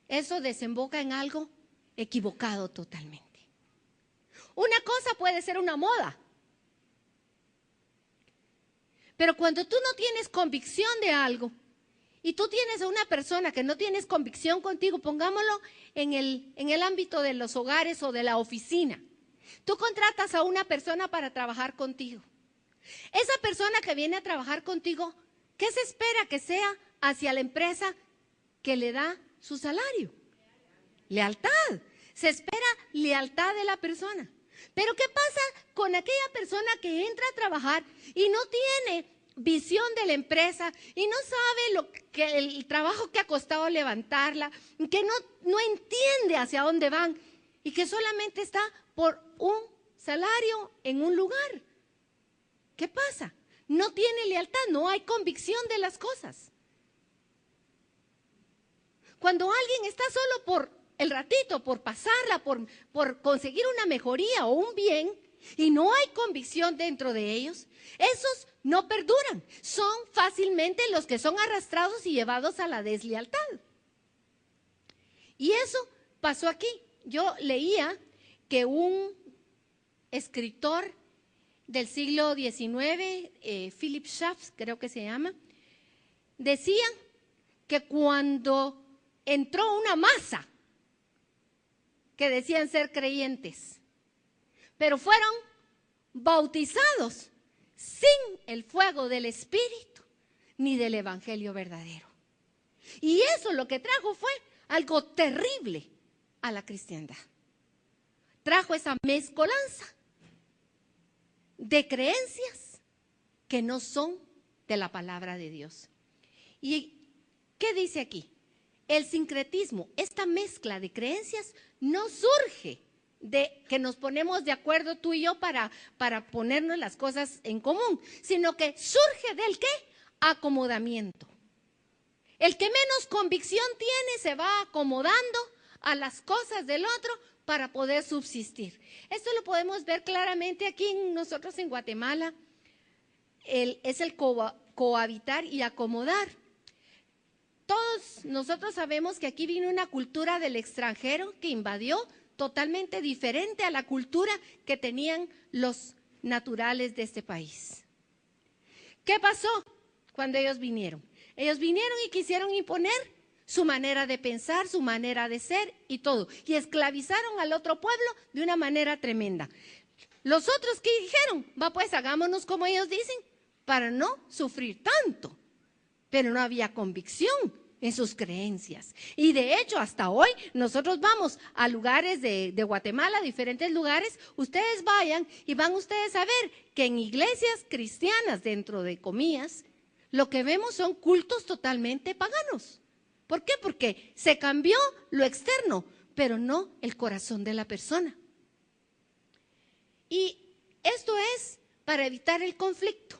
A: Eso desemboca en algo equivocado totalmente. Una cosa puede ser una moda, pero cuando tú no tienes convicción de algo y tú tienes a una persona que no tienes convicción contigo, pongámoslo en el ámbito de los hogares o de la oficina. Tú contratas a una persona para trabajar contigo. Esa persona que viene a trabajar contigo, ¿qué se espera que sea hacia la empresa que le da su salario? Lealtad. Se espera lealtad de la persona. Pero ¿qué pasa con aquella persona que entra a trabajar y no tiene visión de la empresa y no sabe el trabajo que ha costado levantarla, que no entiende hacia dónde van y que solamente está por un salario en un lugar? ¿Qué pasa? No tiene lealtad, no hay convicción de las cosas. Cuando alguien está solo por el ratito, por pasarla, por conseguir una mejoría o un bien, y no hay convicción dentro de ellos, esos no perduran. Son fácilmente los que son arrastrados y llevados a la deslealtad. Y eso pasó aquí. Yo leía que un escritor del siglo XIX, Philip Schaff, creo que se llama, decía que cuando entró una masa que decían ser creyentes, pero fueron bautizados sin el fuego del Espíritu ni del Evangelio verdadero. Y eso lo que trajo fue algo terrible a la cristiandad. Trajo esa mezcolanza de creencias que no son de la palabra de Dios. ¿Y qué dice aquí? El sincretismo, esta mezcla de creencias, no surge de que nos ponemos de acuerdo tú y yo para ponernos las cosas en común, sino que surge del ¿qué? Acomodamiento. El que menos convicción tiene se va acomodando a las cosas del otro para poder subsistir. Esto lo podemos ver claramente aquí nosotros en Guatemala. Es el cohabitar y acomodar. Todos nosotros sabemos que aquí vino una cultura del extranjero que invadió totalmente diferente a la cultura que tenían los naturales de este país. ¿Qué pasó cuando ellos vinieron? Ellos vinieron y quisieron imponer su manera de pensar, su manera de ser y todo. Y esclavizaron al otro pueblo de una manera tremenda. Los otros que dijeron, va pues hagámonos como ellos dicen, para no sufrir tanto. Pero no había convicción en sus creencias. Y de hecho, hasta hoy, nosotros vamos a lugares de Guatemala, diferentes lugares, ustedes vayan y van ustedes a ver que en iglesias cristianas, dentro de comillas, lo que vemos son cultos totalmente paganos. ¿Por qué? Porque se cambió lo externo, pero no el corazón de la persona. Y esto es para evitar el conflicto.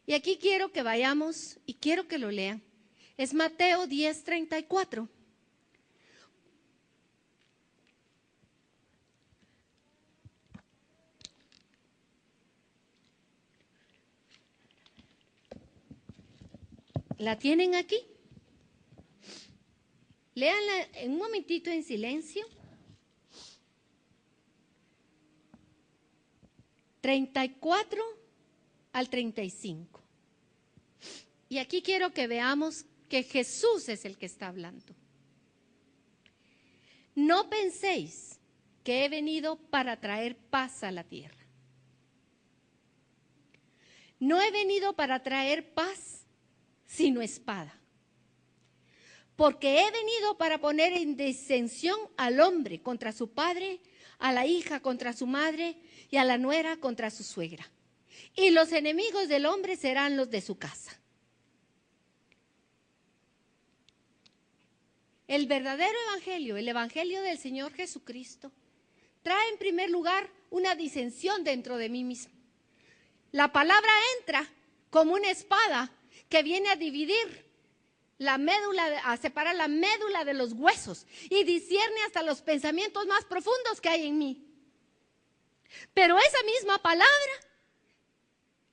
A: Y aquí quiero que vayamos y quiero que lo lean. Es Mateo 10:34. ¿La tienen aquí? Léanla en un momentito en silencio. 34 al 35. Y aquí quiero que veamos que Jesús es el que está hablando. No penséis que he venido para traer paz a la tierra. No he venido para traer paz, sino espada. Porque he venido para poner en disensión al hombre contra su padre, a la hija contra su madre y a la nuera contra su suegra. Y los enemigos del hombre serán los de su casa. El verdadero evangelio, el evangelio del Señor Jesucristo, trae en primer lugar una disensión dentro de mí mismo. La palabra entra como una espada que viene a dividir la médula, a separar la médula de los huesos y discierne hasta los pensamientos más profundos que hay en mí. Pero esa misma palabra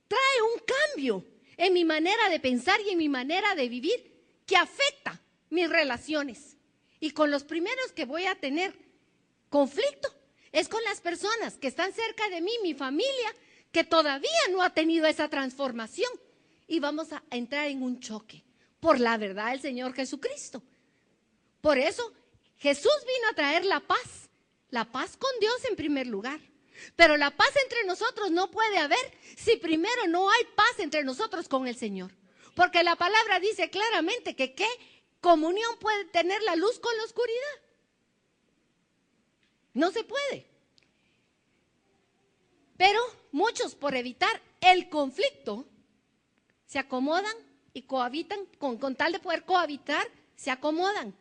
A: trae un cambio en mi manera de pensar y en mi manera de vivir que afecta mis relaciones. Y con los primeros que voy a tener conflicto es con las personas que están cerca de mí, mi familia, que todavía no ha tenido esa transformación. Y vamos a entrar en un choque por la verdad del Señor Jesucristo. Por eso Jesús vino a traer la paz con Dios en primer lugar. Pero la paz entre nosotros no puede haber si primero no hay paz entre nosotros con el Señor. Porque la palabra dice claramente que ¿qué comunión puede tener la luz con la oscuridad? No se puede. Pero muchos, por evitar el conflicto, se acomodan y cohabitan, con tal de poder cohabitar, se acomodan.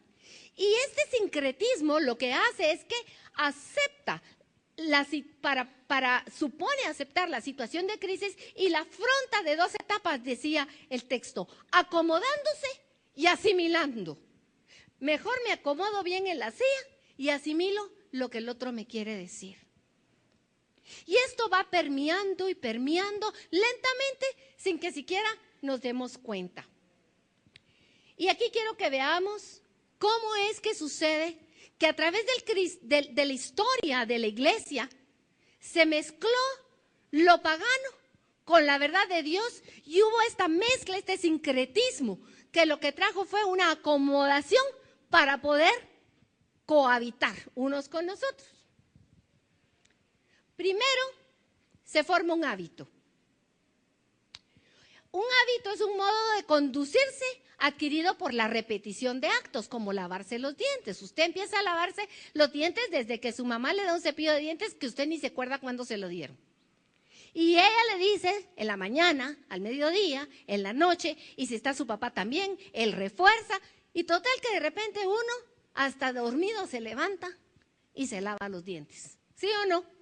A: Y este sincretismo lo que hace es que acepta, supone aceptar la situación de crisis y la afronta de dos etapas, decía el texto, acomodándose y asimilando. Mejor me acomodo bien en la silla y asimilo lo que el otro me quiere decir. Y esto va permeando y permeando lentamente sin que siquiera nos demos cuenta. Y aquí quiero que veamos cómo es que sucede que a través de la historia de la iglesia se mezcló lo pagano con la verdad de Dios y hubo esta mezcla, este sincretismo, que lo que trajo fue una acomodación para poder cohabitar unos con nosotros. Primero, se forma un hábito. Un hábito es un modo de conducirse adquirido por la repetición de actos, como lavarse los dientes. Usted empieza a lavarse los dientes desde que su mamá le da un cepillo de dientes que usted ni se acuerda cuándo se lo dieron. Y ella le dice en la mañana, al mediodía, en la noche, y si está su papá también, él refuerza. Y total que de repente uno, hasta dormido, se levanta y se lava los dientes. ¿Sí o no?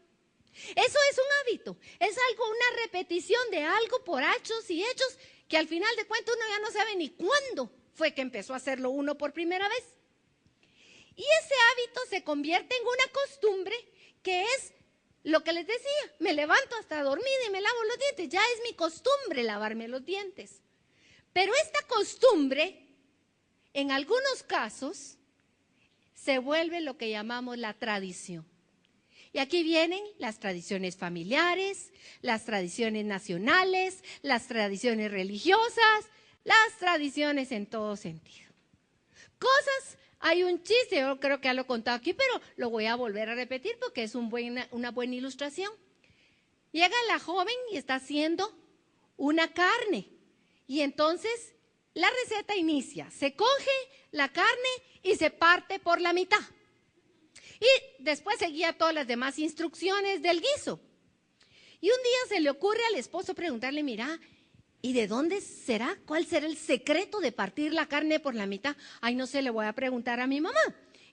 A: Eso es un hábito, es algo, una repetición de algo por hechos y hechos que al final de cuentas uno ya no sabe ni cuándo fue que empezó a hacerlo uno por primera vez. Y ese hábito se convierte en una costumbre que es lo que les decía, me levanto hasta dormida y me lavo los dientes, ya es mi costumbre lavarme los dientes. Pero esta costumbre, en algunos casos, se vuelve lo que llamamos la tradición. Y aquí vienen las tradiciones familiares, las tradiciones nacionales, las tradiciones religiosas, las tradiciones en todo sentido. Cosas, hay un chiste, yo creo que ya lo he contado aquí, pero lo voy a volver a repetir porque es una buena ilustración. Llega la joven y está haciendo una carne. Y entonces la receta inicia, se coge la carne y se parte por la mitad. Y después seguía todas las demás instrucciones del guiso. Y un día se le ocurre al esposo preguntarle, mira, ¿y de dónde será? ¿Cuál será el secreto de partir la carne por la mitad? Ay, no sé, le voy a preguntar a mi mamá.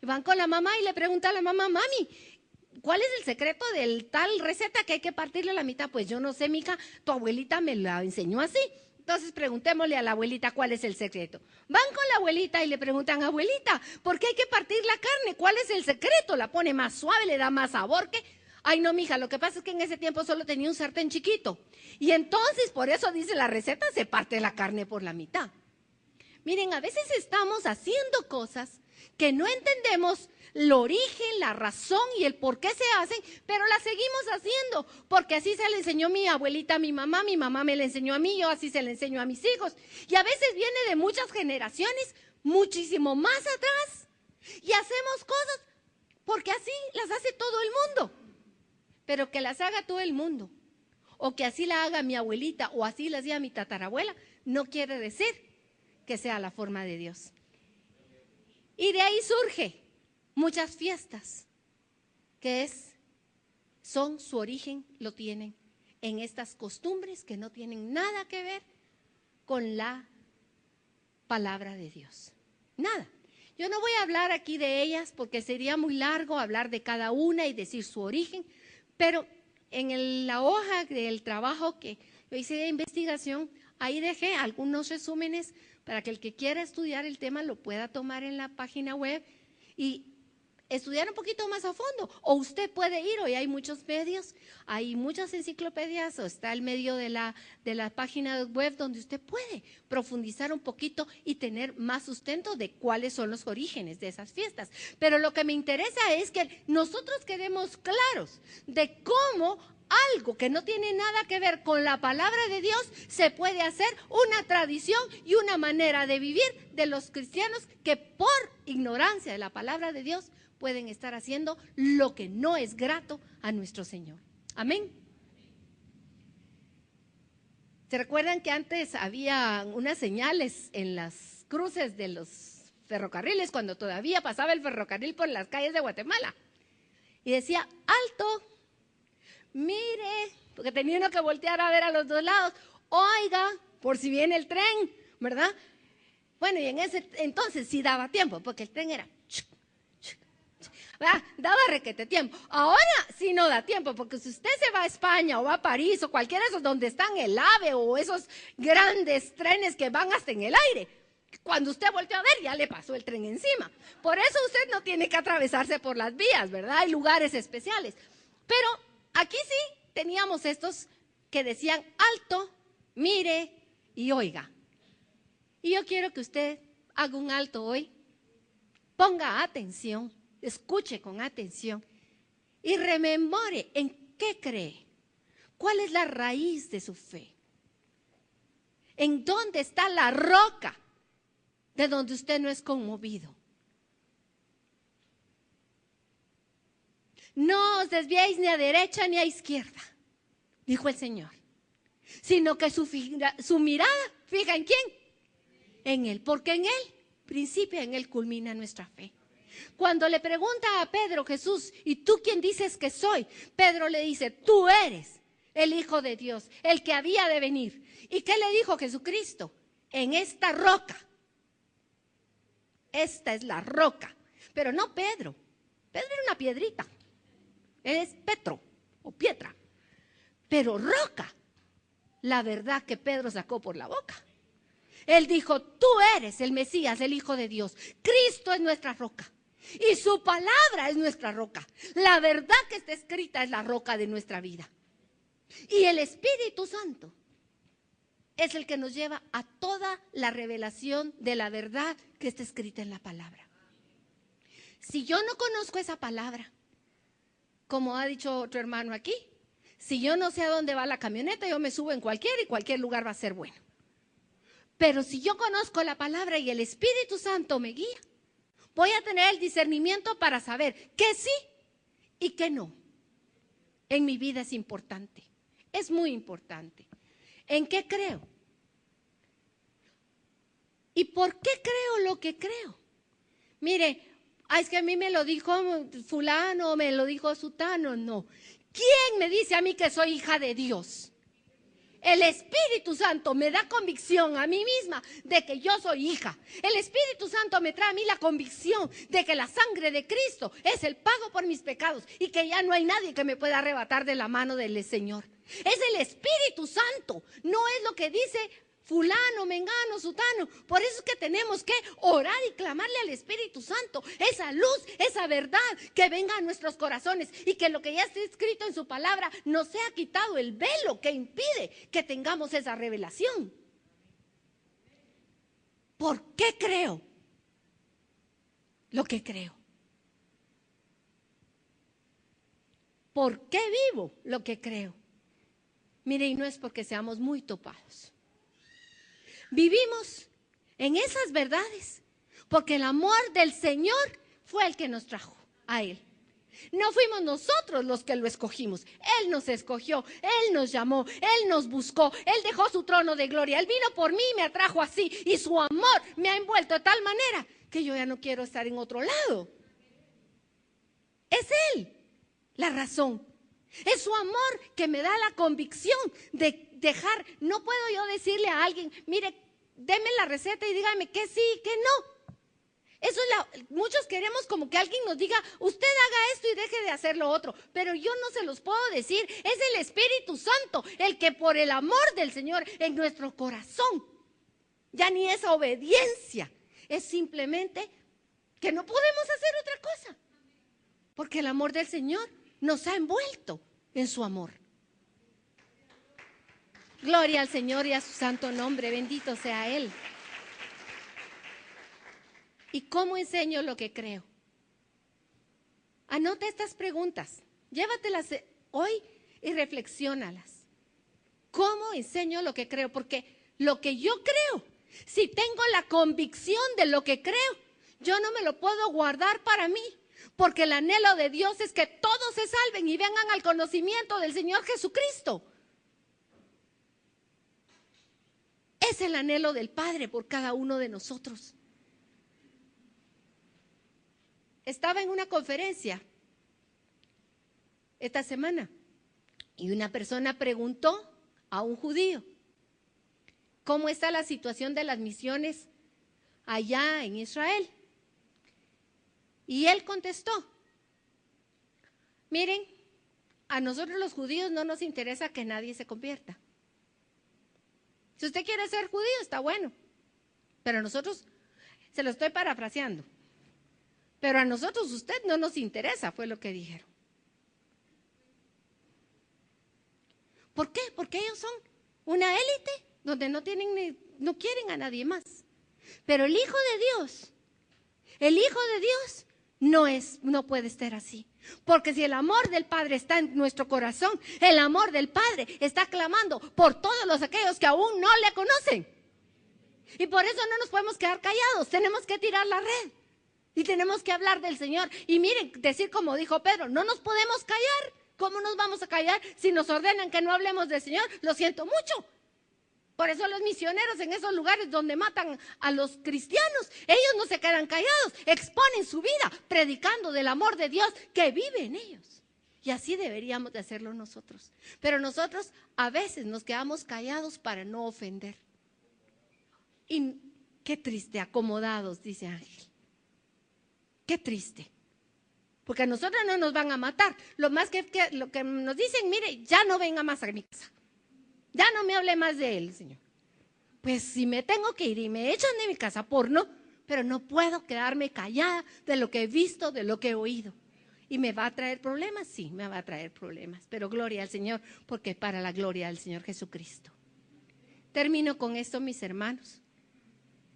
A: Y van con la mamá y le pregunta a la mamá, mami, ¿cuál es el secreto del tal receta que hay que partirle a la mitad? Pues yo no sé, mija, tu abuelita me la enseñó así. Entonces preguntémosle a la abuelita cuál es el secreto. Van con la abuelita y le preguntan, abuelita, ¿por qué hay que partir la carne? ¿Cuál es el secreto? ¿La pone más suave, le da más sabor? ¿Qué? Ay, no, mija, lo que pasa es que en ese tiempo solo tenía un sartén chiquito. Y entonces, por eso dice la receta, se parte la carne por la mitad. Miren, a veces estamos haciendo cosas que no entendemos el origen, la razón y el por qué se hacen, pero las seguimos haciendo, porque así se le enseñó mi abuelita a mi mamá me la enseñó a mí, yo así se le enseño a mis hijos. Y a veces viene de muchas generaciones, muchísimo más atrás, y hacemos cosas porque así las hace todo el mundo. Pero que las haga todo el mundo, o que así la haga mi abuelita, o así la hacía mi tatarabuela, no quiere decir que sea la forma de Dios. Y de ahí surge muchas fiestas, que son su origen, lo tienen en estas costumbres que no tienen nada que ver con la palabra de Dios. Nada. Yo no voy a hablar aquí de ellas porque sería muy largo hablar de cada una y decir su origen, pero en la hoja del trabajo que yo hice de investigación, ahí dejé algunos resúmenes para que el que quiera estudiar el tema lo pueda tomar en la página web y estudiar un poquito más a fondo. O usted puede ir, hoy hay muchos medios, hay muchas enciclopedias, o está el medio de la página web donde usted puede profundizar un poquito y tener más sustento de cuáles son los orígenes de esas fiestas. Pero lo que me interesa es que nosotros quedemos claros de cómo algo que no tiene nada que ver con la palabra de Dios se puede hacer una tradición y una manera de vivir de los cristianos que por ignorancia de la palabra de Dios pueden estar haciendo lo que no es grato a nuestro Señor. Amén. ¿Se recuerdan que antes había unas señales en las cruces de los ferrocarriles cuando todavía pasaba el ferrocarril por las calles de Guatemala? Y decía, alto, mire, porque tenía uno que voltear a ver a los dos lados, oiga, por si viene el tren, ¿verdad? Bueno, y en ese entonces sí daba tiempo, porque el tren era... daba requete tiempo. Ahora sí no da tiempo, porque si usted se va a España o va a París o cualquiera de esos donde están el AVE o esos grandes trenes que van hasta en el aire, cuando usted voltea a ver ya le pasó el tren encima. Por eso usted no tiene que atravesarse por las vías, ¿verdad? Hay lugares especiales. Pero aquí sí teníamos estos que decían alto, mire y oiga. Y yo quiero que usted haga un alto hoy, ponga atención, escuche con atención y rememore en qué cree, cuál es la raíz de su fe, en dónde está la roca de donde usted no es conmovido. No os desviéis ni a derecha ni a izquierda, dijo el Señor, sino que su mirada fija en quién, en Él, porque en Él principia, en Él culmina nuestra fe. Cuando le pregunta a Pedro Jesús, ¿y tú quién dices que soy? Pedro le dice, tú eres el Hijo de Dios, el que había de venir. ¿Y qué le dijo Jesucristo? En esta roca. Esta es la roca. Pero no Pedro. Pedro era una piedrita. Él es Petro o Pietra. Pero roca, la verdad que Pedro sacó por la boca. Él dijo, tú eres el Mesías, el Hijo de Dios. Cristo es nuestra roca. Y su palabra es nuestra roca. La verdad que está escrita es la roca de nuestra vida. Y el Espíritu Santo es el que nos lleva a toda la revelación de la verdad que está escrita en la palabra. Si yo no conozco esa palabra, como ha dicho otro hermano aquí, si yo no sé a dónde va la camioneta, yo me subo en cualquier y cualquier lugar va a ser bueno. Pero si yo conozco la palabra y el Espíritu Santo me guía, voy a tener el discernimiento para saber qué sí y qué no. En mi vida es importante, es muy importante. ¿En qué creo? ¿Y por qué creo lo que creo? Mire, es que a mí me lo dijo fulano, me lo dijo sutano, no. ¿Quién me dice a mí que soy hija de Dios? El Espíritu Santo me da convicción a mí misma de que yo soy hija. El Espíritu Santo me trae a mí la convicción de que la sangre de Cristo es el pago por mis pecados y que ya no hay nadie que me pueda arrebatar de la mano del Señor. Es el Espíritu Santo, no es lo que dice fulano, mengano, sutano. Por eso es que tenemos que orar y clamarle al Espíritu Santo esa luz, esa verdad que venga a nuestros corazones y que lo que ya está escrito en su palabra nos sea quitado el velo que impide que tengamos esa revelación. ¿Por qué creo lo que creo? ¿Por qué vivo lo que creo? Mire, y no es porque seamos muy topados. Vivimos en esas verdades porque el amor del Señor fue el que nos trajo a Él. No fuimos nosotros los que lo escogimos. Él nos escogió, Él nos llamó, Él nos buscó, Él dejó su trono de gloria. Él vino por mí y me atrajo así. Y su amor me ha envuelto de tal manera que yo ya no quiero estar en otro lado. Es Él la razón. Es su amor que me da la convicción de dejar. No puedo yo decirle a alguien, mire, deme la receta y dígame que sí y que no. Eso es muchos queremos como que alguien nos diga, usted haga esto y deje de hacer lo otro. Pero yo no se los puedo decir. Es el Espíritu Santo el que por el amor del Señor en nuestro corazón, ya ni esa obediencia, es simplemente que no podemos hacer otra cosa. Porque el amor del Señor nos ha envuelto en su amor. Gloria al Señor y a su santo nombre, bendito sea Él. ¿Y cómo enseño lo que creo? Anota estas preguntas, llévatelas hoy y reflexiónalas. ¿Cómo enseño lo que creo? Porque lo que yo creo, si tengo la convicción de lo que creo, yo no me lo puedo guardar para mí. Porque el anhelo de Dios es que todos se salven y vengan al conocimiento del Señor Jesucristo. Es el anhelo del Padre por cada uno de nosotros. Estaba en una conferencia esta semana y una persona preguntó a un judío, ¿cómo está la situación de las misiones allá en Israel? Y él contestó, miren, a nosotros los judíos no nos interesa que nadie se convierta. Si usted quiere ser judío, está bueno, pero a nosotros, se lo estoy parafraseando, pero a nosotros usted no nos interesa, fue lo que dijeron. ¿Por qué? Porque ellos son una élite donde no quieren a nadie más. Pero el Hijo de Dios no puede estar así. Porque si el amor del Padre está en nuestro corazón, el amor del Padre está clamando por todos aquellos que aún no le conocen. Y por eso no nos podemos quedar callados, tenemos que tirar la red y tenemos que hablar del Señor. Y miren, decir como dijo Pedro, no nos podemos callar. ¿Cómo nos vamos a callar si nos ordenan que no hablemos del Señor? Lo siento mucho. Por eso los misioneros en esos lugares donde matan a los cristianos, ellos no se quedan callados, exponen su vida predicando del amor de Dios que vive en ellos. Y así deberíamos de hacerlo nosotros. Pero nosotros a veces nos quedamos callados para no ofender. Y qué triste, acomodados, dice Ángel. Qué triste. Porque a nosotros no nos van a matar. Lo más que lo que nos dicen, mire, ya no venga más a mi casa. Ya no me hable más de él, Señor. Pues si me tengo que ir y me echan de mi casa por no, pero no puedo quedarme callada de lo que he visto, de lo que he oído. ¿Y me va a traer problemas? Sí, me va a traer problemas. Pero gloria al Señor, porque para la gloria del Señor Jesucristo. Termino con esto, mis hermanos.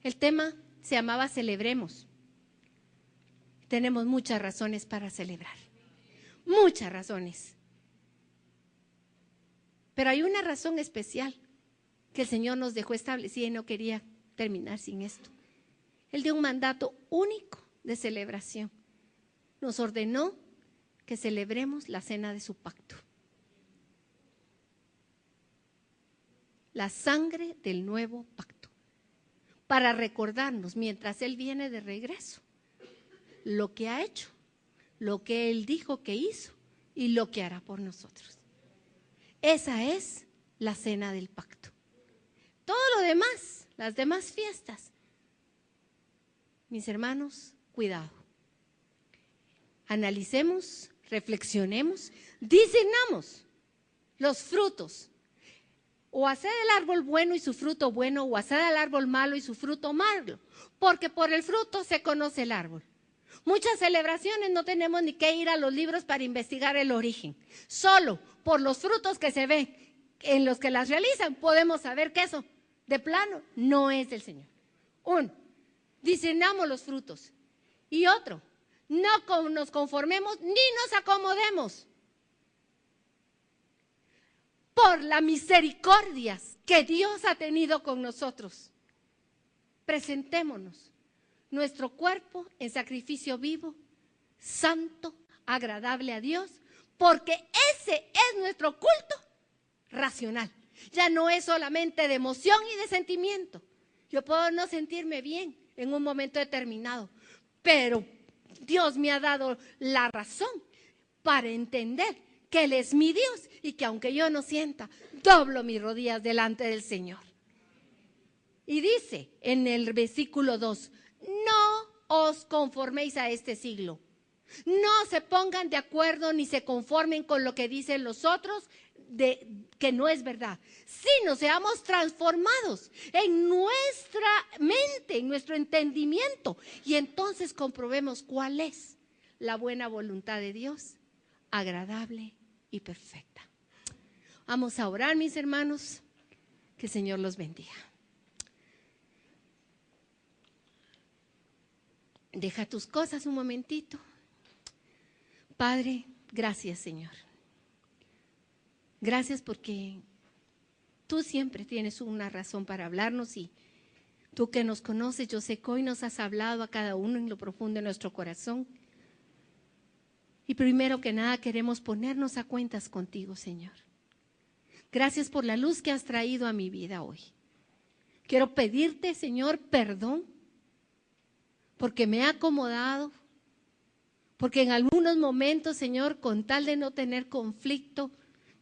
A: El tema se llamaba Celebremos. Tenemos muchas razones para celebrar. Muchas razones. Pero hay una razón especial que el Señor nos dejó establecida y no quería terminar sin esto. Él dio un mandato único de celebración. Nos ordenó que celebremos la cena de su pacto. La sangre del nuevo pacto. Para recordarnos, mientras Él viene de regreso, lo que ha hecho, lo que Él dijo que hizo y lo que hará por nosotros. Esa es la cena del pacto. Todo lo demás, las demás fiestas, mis hermanos, cuidado. Analicemos, reflexionemos, discernamos los frutos. O hacer el árbol bueno y su fruto bueno, o hacer el árbol malo y su fruto malo. Porque por el fruto se conoce el árbol. Muchas celebraciones no tenemos ni que ir a los libros para investigar el origen. Solo por los frutos que se ven en los que las realizan podemos saber que eso de plano no es del Señor. Uno, discernamos los frutos. Y otro, no nos conformemos ni nos acomodemos. Por las misericordias que Dios ha tenido con nosotros, presentémonos nuestro cuerpo en sacrificio vivo, santo, agradable a Dios, porque ese es nuestro culto racional. Ya no es solamente de emoción y de sentimiento. Yo puedo no sentirme bien en un momento determinado, pero Dios me ha dado la razón para entender que Él es mi Dios y que aunque yo no sienta, doblo mis rodillas delante del Señor. Y dice en el versículo 2, no os conforméis a este siglo. No se pongan de acuerdo ni se conformen con lo que dicen los otros, que no es verdad, sino seamos transformados en nuestra mente, en nuestro entendimiento, y entonces comprobemos cuál es la buena voluntad de Dios, agradable y perfecta. Vamos a orar, mis hermanos, que el Señor los bendiga. Deja tus cosas un momentito. Padre, gracias, Señor. Gracias porque tú siempre tienes una razón para hablarnos y tú que nos conoces, yo sé que hoy nos has hablado a cada uno en lo profundo de nuestro corazón. Y primero que nada queremos ponernos a cuentas contigo, Señor. Gracias por la luz que has traído a mi vida hoy. Quiero pedirte, Señor, perdón porque me he acomodado, porque en algunos momentos, Señor, con tal de no tener conflicto,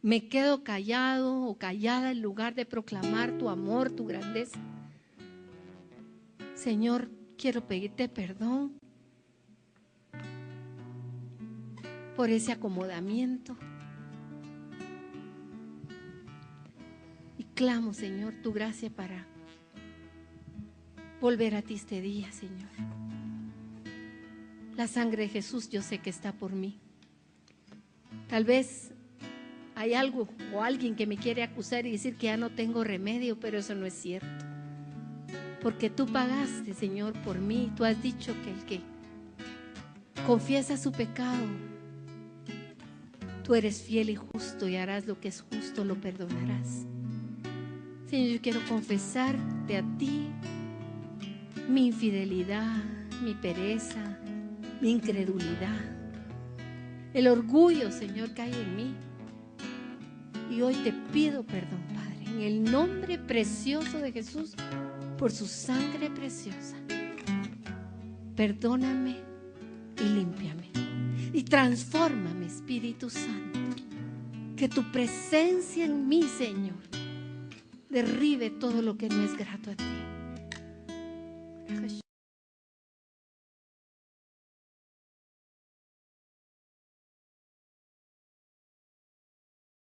A: me quedo callado o callada en lugar de proclamar tu amor, tu grandeza. Señor, quiero pedirte perdón por ese acomodamiento. Y clamo, Señor, tu gracia para volver a ti este día, Señor. La sangre de Jesús yo sé que está por mí. Tal vez hay algo o alguien que me quiere acusar y decir que ya no tengo remedio, pero eso no es cierto. Porque tú pagaste, Señor, por mí. Tú has dicho que el que confiesa su pecado, tú eres fiel y justo y harás lo que es justo, lo perdonarás. Señor, yo quiero confesarte a ti mi infidelidad, mi pereza, mi incredulidad, el orgullo, Señor, que hay en mí. Y hoy te pido perdón, Padre, en el nombre precioso de Jesús, por su sangre preciosa. Perdóname y límpiame. Y transfórmame, Espíritu Santo. Que tu presencia en mí, Señor, derribe todo lo que no es grato a ti.